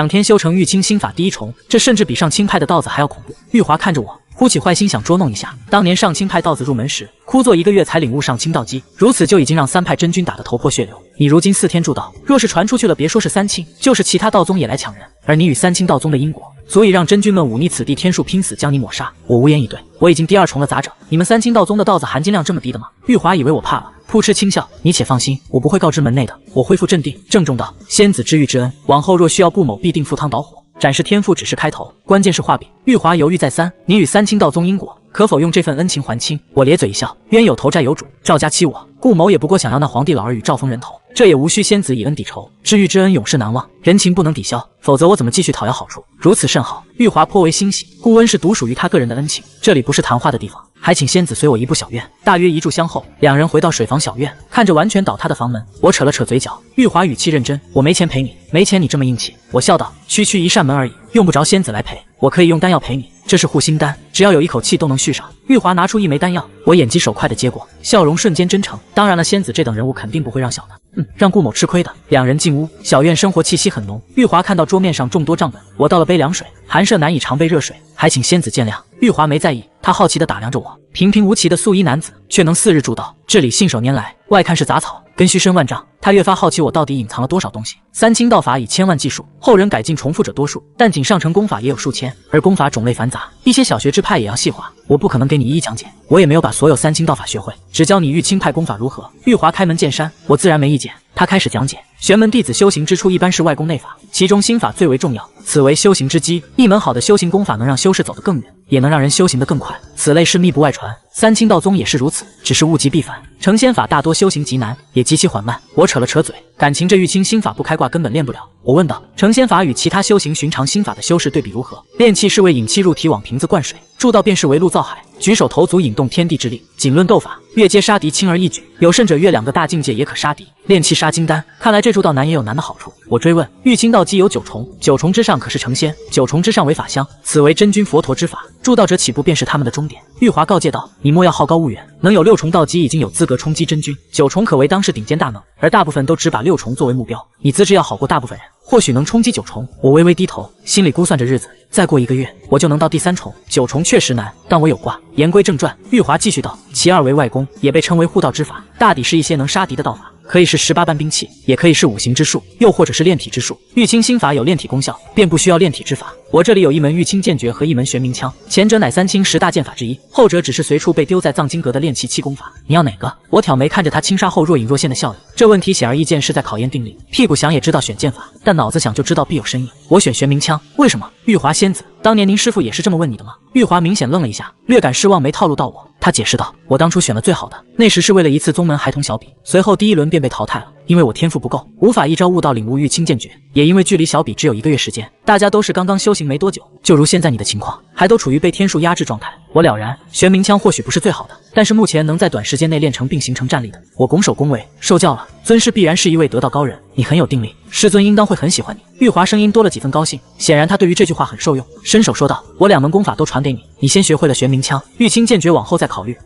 天修成玉清心法第1重，这甚至比上清派的道子还要恐怖。玉华看着我，忽起坏心想捉弄一下。当年上清派道子入门时，枯坐1个月才领悟上清道基，如此就已经让3派真君打得头破血流。你如今4天铸道，若是传出去了，别说是三清，就是其他道宗也来抢人。而你与三清道宗的因果，足以让真君们忤逆此地天数，拼死将你抹杀。我无言以对。我已经第2重了，咋整？你们三清道宗的道子含金量这么低的吗？玉华以为我怕了，扑哧轻笑：“你且放心，我不会告知门内的。”我恢复镇定，郑重道：“仙子知遇之恩，往后若需要，顾某必定赴汤蹈火。展示天赋只是开头，关键是画饼。”玉华犹豫再三：“你与三清道宗因果，可否用这份恩情还清？”我咧嘴一笑：“冤有头债有主，赵家欺我，顾某也不过想要那皇帝老儿与赵封人头，这也无需仙子以恩抵仇。知遇之恩永世难忘，人情不能抵消，否则我怎么继续讨要好处？如此甚好。”玉华颇为欣喜，顾恩是独属于他个人的恩情，这里不是谈话的地方，还请仙子随我一步小院。大约1炷香后，两人回到水房小院，看着完全倒塌的房门，我扯了扯嘴角。玉华语气认真：“我没钱赔你。”“没钱你这么硬气？”我笑道：“区区一扇门而已，用不着仙子来赔，我可以用丹药赔你。这是护心丹，只要有一口气都能续上。”玉华拿出1枚丹药，我眼疾手快的接过，笑容瞬间真诚。当然了，仙子这等人物肯定不会让小的，让顾某吃亏的。两人进屋，小院生活气息很浓。玉华看到桌面上众多账本，我倒了杯凉水，寒舍难以常备热水，还请仙子见谅。玉华没在意，他好奇地打量着我，平平无奇的素衣男子，却能4日铸道，这里信手拈来，外看是杂草，根须深万丈。他越发好奇我到底隐藏了多少东西。三清道法以千万计数，后人改进重复者多数，但仅上乘功法也有数千，而功法种类繁杂，一些小学之派也要细化，我不可能给你一一讲解。我也没有把所有三清道法学会，只教你玉清派功法如何。玉华开门见山，我自然没意见。他开始讲解，玄门弟子修行之初一般是外功内法，其中心法最为重要，此为修行之基。一门好的修行功法能让修士走得更远，也能让人修行得更快，此类事密不外传。三清道宗也是如此，只是物极必反，成仙法大多修行极难，也极其缓慢。我扯了扯嘴，感情这玉清心法不开挂根本练不了。我问道：成仙法与其他修行寻常心法的修士对比如何？炼气是为引气入体，往瓶子灌水；铸道便是为路造海，举手投足引动天地之力。仅论斗法，越阶杀敌轻而易举，有甚者越2个大境界也可杀敌。炼气杀金丹，看来这铸道难也有难的好处。我追问：玉清道基有9重，9重之上可是成仙，9重之上为法相，此为真君佛陀之法，铸道者起步便是他们的终点。玉华告诫道：你莫要好高骛远，能有6重道基已经有资格冲击真君，9重可为当世顶尖大能，而大部分都只把6重作为目标。你资质要好过大部分人，或许能冲击9重。我微微低头，心里估算着日子，再过1个月，我就能到第3重。9重确实难，但我有挂。言归正传，玉华继续道：其2为外功，也被称为护道之法，大抵是一些能杀敌的道法。可以是18般兵器，也可以是5行之术，又或者是炼体之术。玉清心法有炼体功效，便不需要炼体之法。我这里有一门玉清剑诀和一门玄冥枪，前者乃三清10大剑法之一，后者只是随处被丢在藏经阁的炼气气功法。你要哪个？我挑眉看着他轻纱后若隐若现的笑意。这问题显而易见是在考验定力。屁股想也知道选剑法，但脑子想就知道必有深意。我选玄冥枪，为什么？玉华仙子，当年您师父也是这么问你的吗？玉华明显愣了一下，略感失望，没套路到我。他解释道：我当初选了最好的，那时是为了一次宗门孩童小比，随后第1轮便被淘汰了，因为我天赋不够，无法一朝悟道领悟玉清剑诀，也因为距离小比只有1个月时间，大家都是刚刚修行没多久，就如现在你的情况，还都处于被天数压制状态。我了然，玄冥枪或许不是最好的，但是目前能在短时间内练成并形成战力的。我拱手恭维，受教了，尊师必然是一位得道高人，你很有定力，师尊应当会很喜欢你。玉华声音多了几分高兴，显然他对于这句话很受用，伸手说道：我2门功法都传给你，你先学会了玄冥枪，玉清剑诀往后再考虑。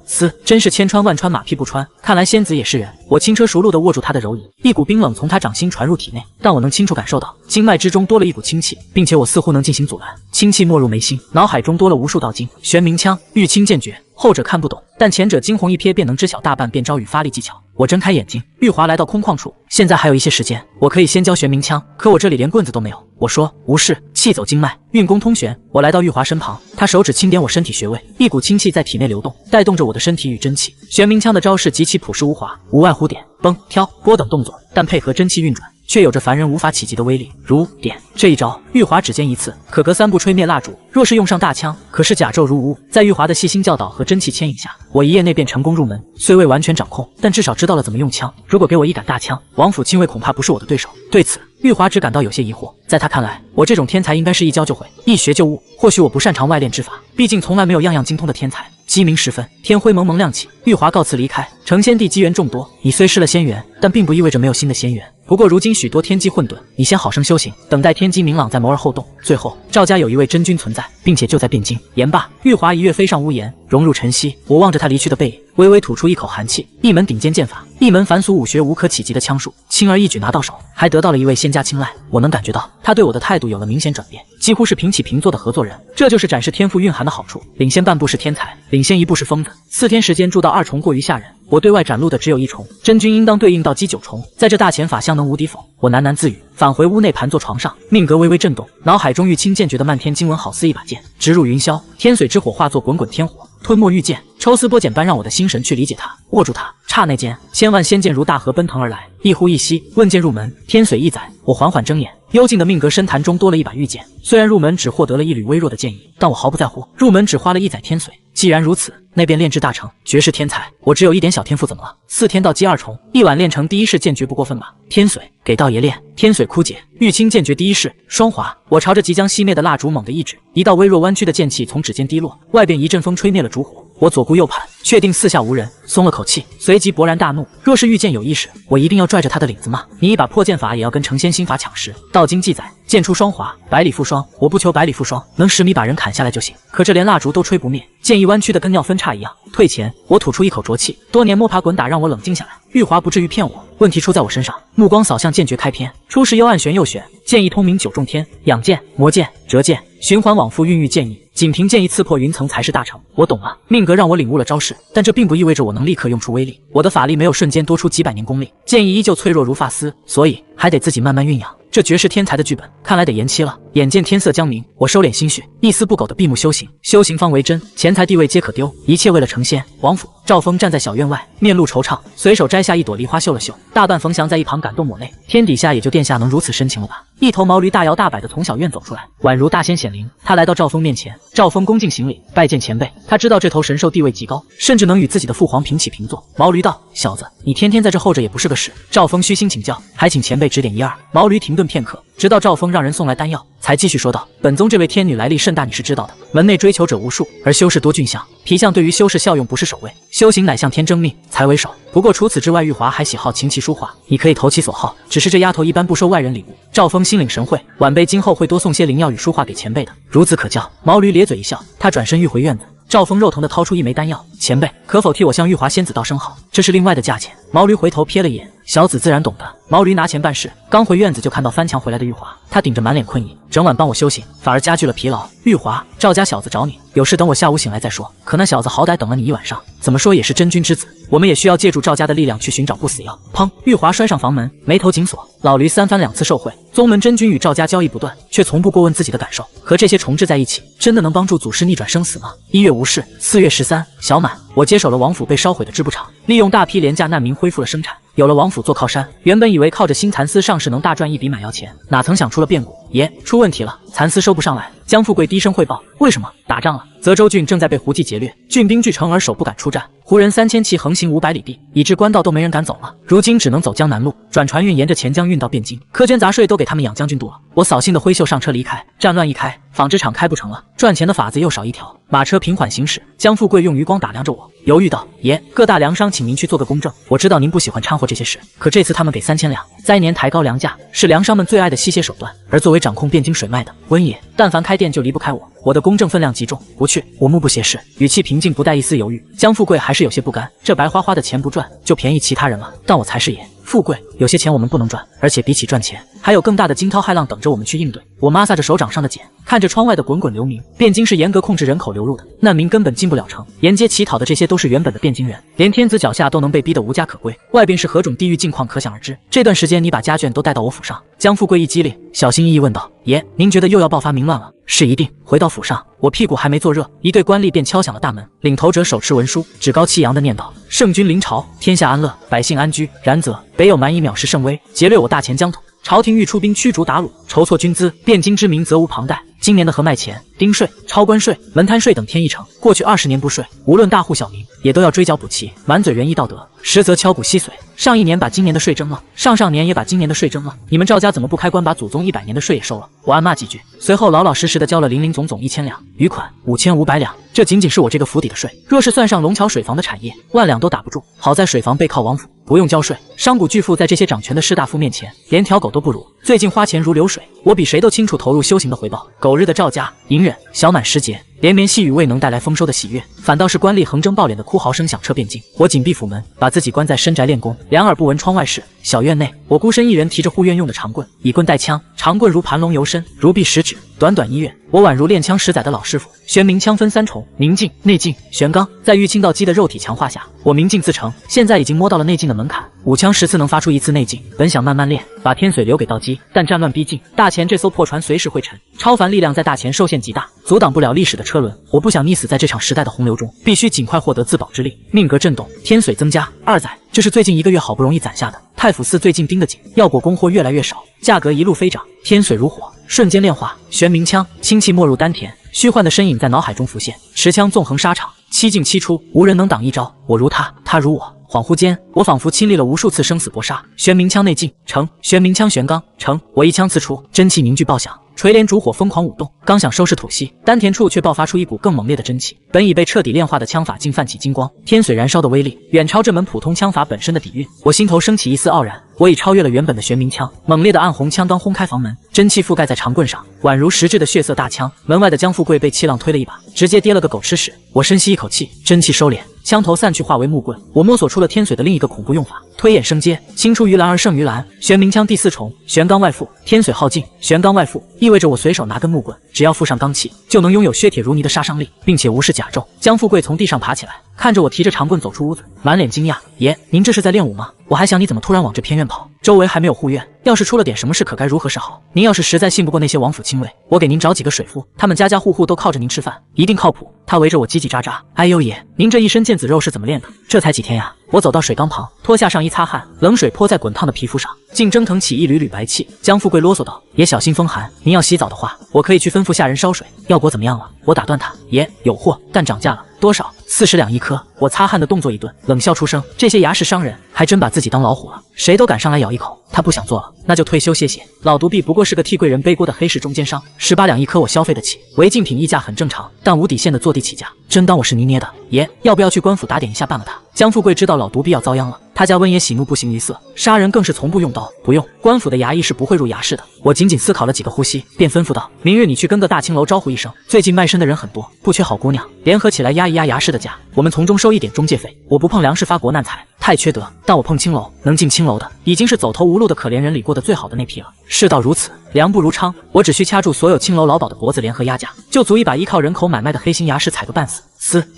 真是千穿万穿马屁不穿，看来仙子也是人。我轻车熟路地握住他的柔仪，一股冰冷从他掌心传入体内，但我能清楚感受到经脉之中多了一股清气，并且我似乎能进行阻拦，清气没入眉心，脑海中多了无数道经。玄冥枪、玉清剑诀，后者看不懂，但前者惊鸿一瞥便能知晓大半变招与发力技巧。我睁开眼睛，玉华来到空旷处，现在还有一些时间，我可以先教玄冥枪，可我这里连棍子都没有。我说无事，气走经脉，运功通玄。我来到玉华身旁，他手指轻点我身体穴位，一股清气在体内流动，带动着我的身体与真气。玄冥枪的招式极其朴实无华，无外乎点、崩、挑、拨等动作，但配合真气运转，却有着凡人无法企及的威力。如点这一招，玉华只见一次，可隔3步吹灭蜡烛；若是用上大枪，可是甲胄如无。在玉华的细心教导和真气牵引下，我一夜内便成功入门。虽未完全掌控，但至少知道了怎么用枪。如果给我一杆大枪，王府亲卫恐怕不是我的对手。对此，玉华只感到有些疑惑。在他看来，我这种天才应该是一教就会，一学就悟。或许我不擅长外练之法，毕竟从来没有样样精通的天才。鸡鸣时分，天灰蒙蒙亮起，玉华告辞离开。成仙地机缘众多，你虽失了仙缘，但并不意味着没有新的仙缘。不过如今许多天机混沌，你先好生修行，等待天机明朗再谋而后动。最后，赵家有一位真君存在，并且就在汴京。言罢，玉华一跃飞上屋檐，融入晨曦。我望着他离去的背影，微微吐出一口寒气。一门顶尖剑法，一门凡俗武学无可企及的枪术，轻而易举拿到手，还得到了一位仙家青睐。我能感觉到他对我的态度有了明显转变，几乎是平起平坐的合作人。这就是展示天赋蕴含的好处，领先半步是天才，领先一步是疯子。4天时间铸到2重过于吓人，我对外展露的只有1重，真君应当对应到击9重。在这大前法相能无敌否？我喃喃自语，返回屋内盘坐床上，命格微微震动，脑海中玉清剑诀的漫天经文好似一把剑，直入云霄。天水之火化作滚滚天火，吞没玉剑，抽丝剥茧般让我的心神去理解它，握住它。刹那间，千万仙剑如大河奔腾而来，一呼一吸，问剑入门。天水一载，我缓缓睁眼，幽静的命格深潭中多了一把玉剑。虽然入门只获得了一缕微弱的剑意，但我毫不在乎。入门只花了1载天水，既然如此，那便炼制大成，绝世天才。我只有一点小天赋，怎么了？4天到击2重，1晚练成第1式剑诀不过分吧？天水，给道爷练。天水枯竭，玉清剑诀第1式双滑。我朝着即将熄灭的蜡烛猛地一指，一道微弱弯曲的剑气从指尖滴落，外边一阵风吹灭了烛火。我左顾右盼，确定四下无人，松了口气，随即勃然大怒。若是玉剑有意识，我一定要拽着他的领子骂。你一把破剑法也要跟成仙心法抢食？道经记载，剑出双滑，百里复双。我不求百里复双，能10米把人砍下来就行。可这连蜡烛都吹不灭，剑意弯曲的跟尿分叉一样。退前，我吐出一口浊气，多年摸爬滚打让我冷静下来。玉华不至于骗我，问题出在我身上。目光扫向剑诀开篇，初时幽暗玄又玄，剑意通明9重天，养剑、磨剑、折剑，循环往复孕育剑意，仅凭剑意刺破云层才是大成。我懂了，命格让我领悟了招式，但这并不意味着我能立刻用出威力。我的法力没有瞬间多出几百年功力，剑意依旧脆弱如发丝，所以还得自己慢慢酝养。这绝世天才的剧本看来得延期了。眼见天色将明，我收敛心绪，一丝不苟的闭目修行。修行方为真，钱财地位皆可丢，一切为了成仙。王府，赵峰站在小院外，面露惆怅，随手摘下一朵梨花嗅了嗅。大半冯翔在一旁感动抹泪，天底下也就殿下能如此深情了吧。一头毛驴大摇大摆地从小院走出来，宛如大仙显灵。他来到赵峰面前，赵峰恭敬行礼，拜见前辈。他知道这头神兽地位极高，甚至能与自己的父皇平起平坐。毛驴道：小子，你天天在这候着也不是个事。赵峰虚心请教，还请前辈指点一二。毛驴停顿片刻，直到赵峰让人送来丹药，才继续说道：本宗这位天女来历甚大，你是知道的。门内追求者无数，而修士多俊相，皮相对于修士效用不是首位，修行乃向天争命才为首。不过除此之外，玉华还喜好琴棋书画，你可以投其所好。只是这丫头一般不收外人礼物。赵峰心领神会，晚辈今后会多送些灵药与书画给前辈的。孺子可教。毛驴咧嘴一笑，他转身欲回院子。赵峰肉疼地掏出一枚丹药，前辈可否替我向玉华仙子道声好？这是另外的价钱。毛驴回头瞥了一眼，小子自然懂得。毛驴拿钱办事，刚回院子就看到翻墙回来的玉华，他顶着满脸困意，整晚帮我修行，反而加剧了疲劳。玉华，赵家小子找你，有事等我下午醒来再说。可那小子好歹等了你1晚上，怎么说也是真君之子，我们也需要借助赵家的力量去寻找不死药。砰！玉华摔上房门，眉头紧锁。老驴3番2次受贿，宗门真君与赵家交易不断，却从不过问自己的感受。和这些重置在一起，真的能帮助祖师逆转生死吗？1月无事，4月13，小满，我接手了王府被烧毁的织布厂，利用大批廉价难民恢复了生产。有了王府做靠山，原本以为靠着新蚕丝上市能大赚一笔买药钱，哪曾想出了变故。爷，出问题了，蚕丝收不上来。江富贵低声汇报，为什么？打仗了。泽州郡正在被胡骑劫掠，郡兵据城而守，不敢出战。胡人3000骑横行500里地，以致官道都没人敢走了。如今只能走江南路，转船运沿着钱江运到汴京。苛捐杂税都给他们养将军度了。我扫兴的挥袖上车离开。战乱一开，纺织厂开不成了，赚钱的法子又少一条。马车平缓行驶，江富贵用余光打量着我，犹豫道：爷，各大粮商请您去做个公证。我知道您不喜欢掺和这些事，可这次他们给3000两，灾年抬高粮价，是粮商们最爱的吸血手段。而作为掌控汴京水脉的温爷，但凡开店就离不开我。我的公证分量极重，不去。我目不斜视，语气平静，不带一丝犹豫。江富贵还是有些不甘，这白花花的钱不赚，就便宜其他人了。但我才是爷。富贵，有些钱我们不能赚，而且比起赚钱，还有更大的惊涛骇浪等着我们去应对。我摩挲着手掌上的茧，看着窗外的滚滚流明。汴京是严格控制人口流入的，难民根本进不了城。沿街乞讨的这些都是原本的汴京人，连天子脚下都能被逼得无家可归，外边是何种地狱境况可想而知。这段时间你把家眷都带到我府上。江富贵一激灵，小心翼翼问道：爷，您觉得又要爆发民乱了？是一定。回到府上，我屁股还没坐热，一队官吏便敲响了大门。领头者手持文书，趾高气扬地念道：圣君临朝，天下安乐，百姓安居。然则北有蛮夷藐视圣威，劫掠我大钱疆土，朝廷欲出兵驱逐鞑虏，筹措军资，汴京之民责无旁贷。今年的合卖钱、丁税、超关税、门摊税等添一成，过去20年不税，无论大户小民也都要追缴补齐。满嘴仁义道德，实则敲骨吸髓。上一年把今年的税征了，上上年也把今年的税征了，你们赵家怎么不开棺把祖宗100年的税也收了？我暗骂几句，随后老老实实的交了零零总总1000两，余款5500两。这仅仅是我这个府邸的税，若是算上龙桥水房的产业，1万两都打不住。好在水房背靠王府，不用交税。商贾巨富在这些掌权的士大夫面前，连条狗都不如。最近花钱如流水，我比谁都清楚投入修行的回报。苟日的赵家，隐忍小满时节，连绵细雨未能带来丰收的喜悦，反倒是官吏横征暴敛的哭嚎声响彻汴京。我紧闭府门，把自己关在深宅练功，两耳不闻窗外事。小院内，我孤身一人提着护院用的长棍，以棍带枪，长棍如盘龙游身，如臂食指。短短1月，我宛如练枪10载的老师傅。玄冥枪分3重：明镜、内镜、玄刚。在玉清道基的肉体强化下，我明镜自成，现在已经摸到了内镜的门槛。5枪10次能发出1次内镜，本想慢慢练，把天髓留给道基，但战乱逼近，大前这艘破船随时会沉，超凡力量在大前受限极大，阻挡不了历史的车轮。我不想溺死在这场时代的洪流中，必须尽快获得自保之力。命格震动，天髓增加2载，这是最近1个月好不容易攒下的。太府寺最近盯得紧，药果供货越来越少，价格一路飞涨。天髓如火，瞬间炼化。玄冥枪，清气没入丹田，虚幻的身影在脑海中浮现。持枪纵横沙场，7进7出，无人能挡一招。我如他，他如我。恍惚间，我仿佛亲历了无数次生死搏杀。玄冥枪内劲成，玄冥枪玄刚成，我一枪刺出，真气凝聚爆响，垂帘烛火疯狂舞动。刚想收拾吐息，丹田处却爆发出一股更猛烈的真气。本已被彻底炼化的枪法竟泛起金光，天髓燃烧的威力远超这门普通枪法本身的底蕴。我心头升起一丝傲然，我已超越了原本的玄冥枪。猛烈的暗红枪刚轰开房门，真气覆盖在长棍上，宛如实质的血色大枪。门外的江富贵被气浪推了一把，直接跌了个狗吃屎。我深吸一口气，真气收敛，枪头散去，化为木棍。我摸索出了天髓的另一个恐怖用法，推演生阶，青出于蓝而胜于蓝。玄冥枪第4重，玄刚外附，天髓耗尽，玄刚外附，意味着我随手拿根木棍，只要附上罡气，就能拥有削铁如泥的杀伤力，并且无视甲胄。江富贵从地上爬起来，看着我提着长棍走出屋子，满脸惊讶：“爷，您这是在练武吗？我还想你怎么突然往这偏院跑，周围还没有护院，要是出了点什么事可该如何是好？您要是实在信不过那些王府亲卫，我给您找几个水夫，他们家家户户都靠着您吃饭，一定靠谱。”他围着我叽叽喳喳：“哎呦爷，您这一身腱子肉是怎么练的？这才几天呀！”我走到水缸旁，脱下上衣擦汗，冷水泼在滚烫的皮肤上，竟蒸腾起一缕缕白气。江富贵啰嗦道：“爷小心风寒，您要洗澡的话，我可以去吩咐下人烧水。药果怎么样了？”我打断他：“爷，有货，但涨价了。多少？40两1颗。”我擦汗的动作一顿，冷笑出声：“这些牙氏商人还真把自己当老虎了，谁都敢上来咬一口。他不想做了，那就退休歇歇。老独臂不过是个替贵人背锅的黑市中间商，18两1颗我消费得起，违禁品溢价很正常，但无底线的坐地起价，真当我是泥捏的？爷，要不要去官府打点一下办了他？”江富贵知道老独臂要遭殃了，他家温爷喜怒不形于色，杀人更是从不用刀。不用，官府的衙役是不会入衙室的。我仅仅思考了几个呼吸，便吩咐道：“明日你去跟个大青楼招呼一声，最近卖身的人很多，不缺好姑娘，联合起来压一压衙士的价，我们从中收一点中介费。我不碰粮食发国难财，太缺德，但我碰青楼，能进青楼的，已经是走投无路的可怜人里过得最好的那批了。事到如此，良不如娼，我只需掐住所有青楼老鸨的脖子联合压价，就足以把依靠人口买卖的黑心衙士踩个半死。”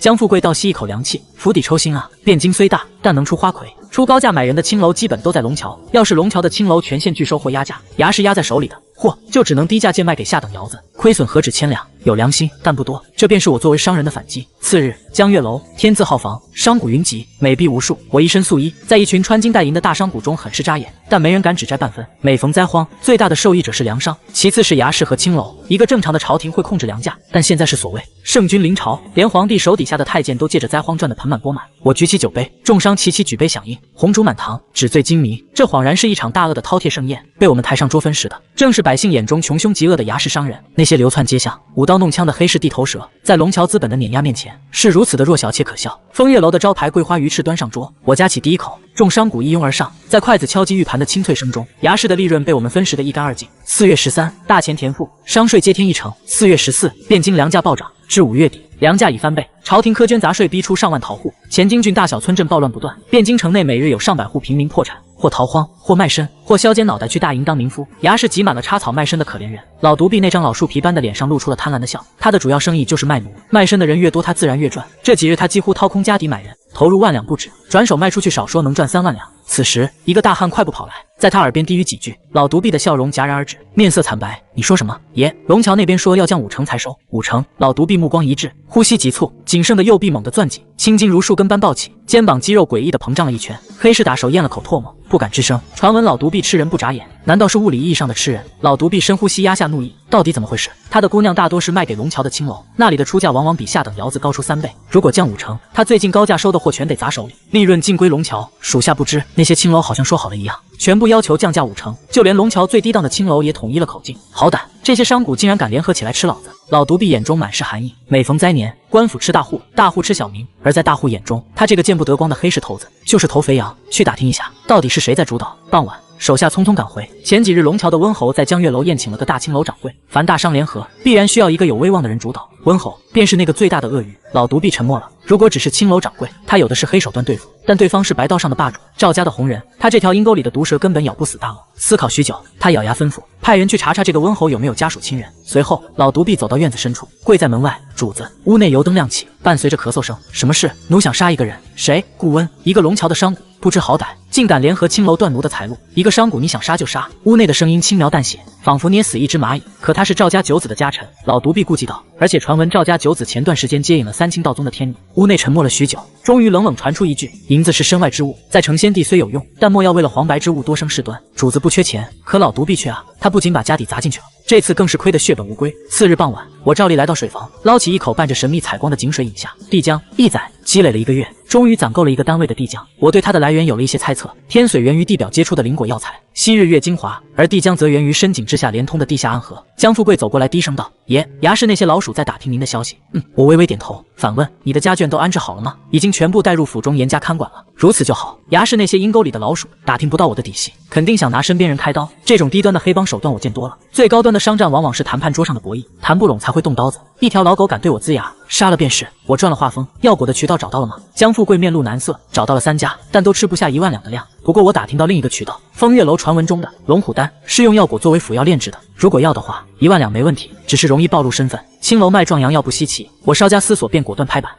江富贵倒吸一口凉气，釜底抽薪啊！汴京虽大，但能出花魁。出高价买人的青楼基本都在龙桥，要是龙桥的青楼全线拒收或压价，衙是压在手里的货就只能低价贱卖给下等窑子，亏损何止千两，有良心但不多。这便是我作为商人的反击。次日，江月楼天字号房，商贾云集，美婢无数。我一身素衣，在一群穿金戴银的大商贾中很是扎眼，但没人敢只摘半分。每逢灾荒，最大的受益者是粮商，其次是衙士和青楼。一个正常的朝廷会控制粮价，但现在是所谓圣君临朝，连皇帝手底下的太监都借着灾荒赚得盆满钵满。我举起酒杯，众商齐齐举杯响应，红烛满堂，纸醉金迷。这恍然是一场大鳄的饕餮盛宴，被我们抬上桌分食的，正是百姓眼中穷凶极恶的衙士商人。那些流窜街巷、舞刀弄枪的黑市地头蛇，在龙桥资本的碾压面前，是如此的弱小且可笑。枫叶楼的招牌桂花鱼翅端上桌，我夹起第一口，众商贾一拥而上，在筷子敲击玉盘的清脆声中，衙士的利润被我们分食得一干二净。4月13，大钱田赋，商税接天一成。4月14，汴京粮价暴涨，至5月底，粮价已翻倍，朝廷苛捐杂税逼出上万逃户，前京郡大小村镇暴乱不断，汴京城内每日有上百户平民破产，或逃荒，或卖身，或削尖脑袋去大营当民夫。衙士挤满了插草卖身的可怜人。老独臂那张老树皮般的脸上露出了贪婪的笑，他的主要生意就是卖奴，卖身的人越多，他自然越赚。这几日他几乎掏空家底买人，投入万两不止，转手卖出去少说能赚3万两。此时，一个大汉快步跑来，在他耳边低语几句，老独臂的笑容戛然而止，面色惨白。你说什么？爷，龙桥那边说要降5成才收。5成？老独臂目光一滞，呼吸急促，仅剩的右臂猛地攥紧，青筋如树根般暴起，肩膀肌肉诡异地膨胀了一圈。黑市打手咽了口唾沫，不敢吱声。传闻老独臂吃人不眨眼，难道是物理意义上的吃人？老独臂深呼吸，压下怒意，到底怎么回事？他的姑娘大多是卖给龙桥的青楼，那里的出价往往比下等窑子高出3倍。如果降5成，他最近高价收的货全得砸手里，利润尽归龙桥。属下不知，那些青楼好像说好了一样，全部要求降价5成，就连龙桥最低档的青楼也统一了口径。好胆！这些商贾竟然敢联合起来吃老子！老独臂眼中满是寒意。每逢灾年，官府吃大户，大户吃小民，而在大户眼中，他这个见不得光的黑市头子就是头肥羊。去打听一下，到底是谁在主导。傍晚，手下匆匆赶回。前几日龙桥的温侯在江月楼宴请了个大青楼掌柜，凡大商联合，必然需要一个有威望的人主导。温侯便是那个最大的鳄鱼。老独臂沉默了。如果只是青楼掌柜，他有的是黑手段对付，但对方是白道上的霸主，赵家的红人，他这条阴沟里的毒蛇根本咬不死大鳄。思考许久，他咬牙吩咐派人去查查这个温侯有没有家属亲人。随后，老独臂走到院子深处，跪在门外。主子，屋内油灯亮起，伴随着咳嗽声。什么事？奴想杀一个人。谁？顾温，一个龙桥的商贾，不知好歹，竟敢联合青楼断奴的财路。一个商贾，你想杀就杀。屋内的声音轻描淡写，仿佛捏死一只蚂蚁。可他是赵家九子的家臣，老独臂顾忌道。而且传闻赵家九子前段时间接引了三清道宗的天女。屋内沉默了许久，终于冷冷传出一句：银子是身外之物，在成仙地虽有用，但莫要为了黄白之物多生事端。主子不缺钱，可老独臂缺啊。他不仅把家底砸进去了，这次更是亏得血本无归。次日傍晚，我照例来到水房，捞起一口伴着神秘采光的井水饮下。地浆一载，积累了1个月，终于攒够了1个单位的地浆。我对它的来源有了一些猜测。天水源于地表接触的灵果药材，昔日月精华，而地浆则源于深井之下连通的地下暗河。江富贵走过来低声道：爷，衙市那些老鼠在打听您的消息。我微微点头，反问：你的家眷都安置好了吗？已经全部带入府中严加看管了。如此就好。衙市那些阴沟里的老鼠打听不到我的底细，肯定想拿身边人开刀。这种低端的黑帮手段我见多了，最高端的商战往往是谈判桌上的博弈，谈不拢才会动刀子。一条老狗敢对我龇牙，杀了便是。我赚了话锋，药果的渠道找到了吗？江富贵面露难色，找到了3家，但都吃不下1万两的量。不过我打听到另一个渠道，风月楼传闻中的龙虎丹是用药果作为辅药炼制的，如果要的话，1万两没问题，只是容易暴露身份。青楼卖壮阳药不稀奇，我稍加思索便果断拍板，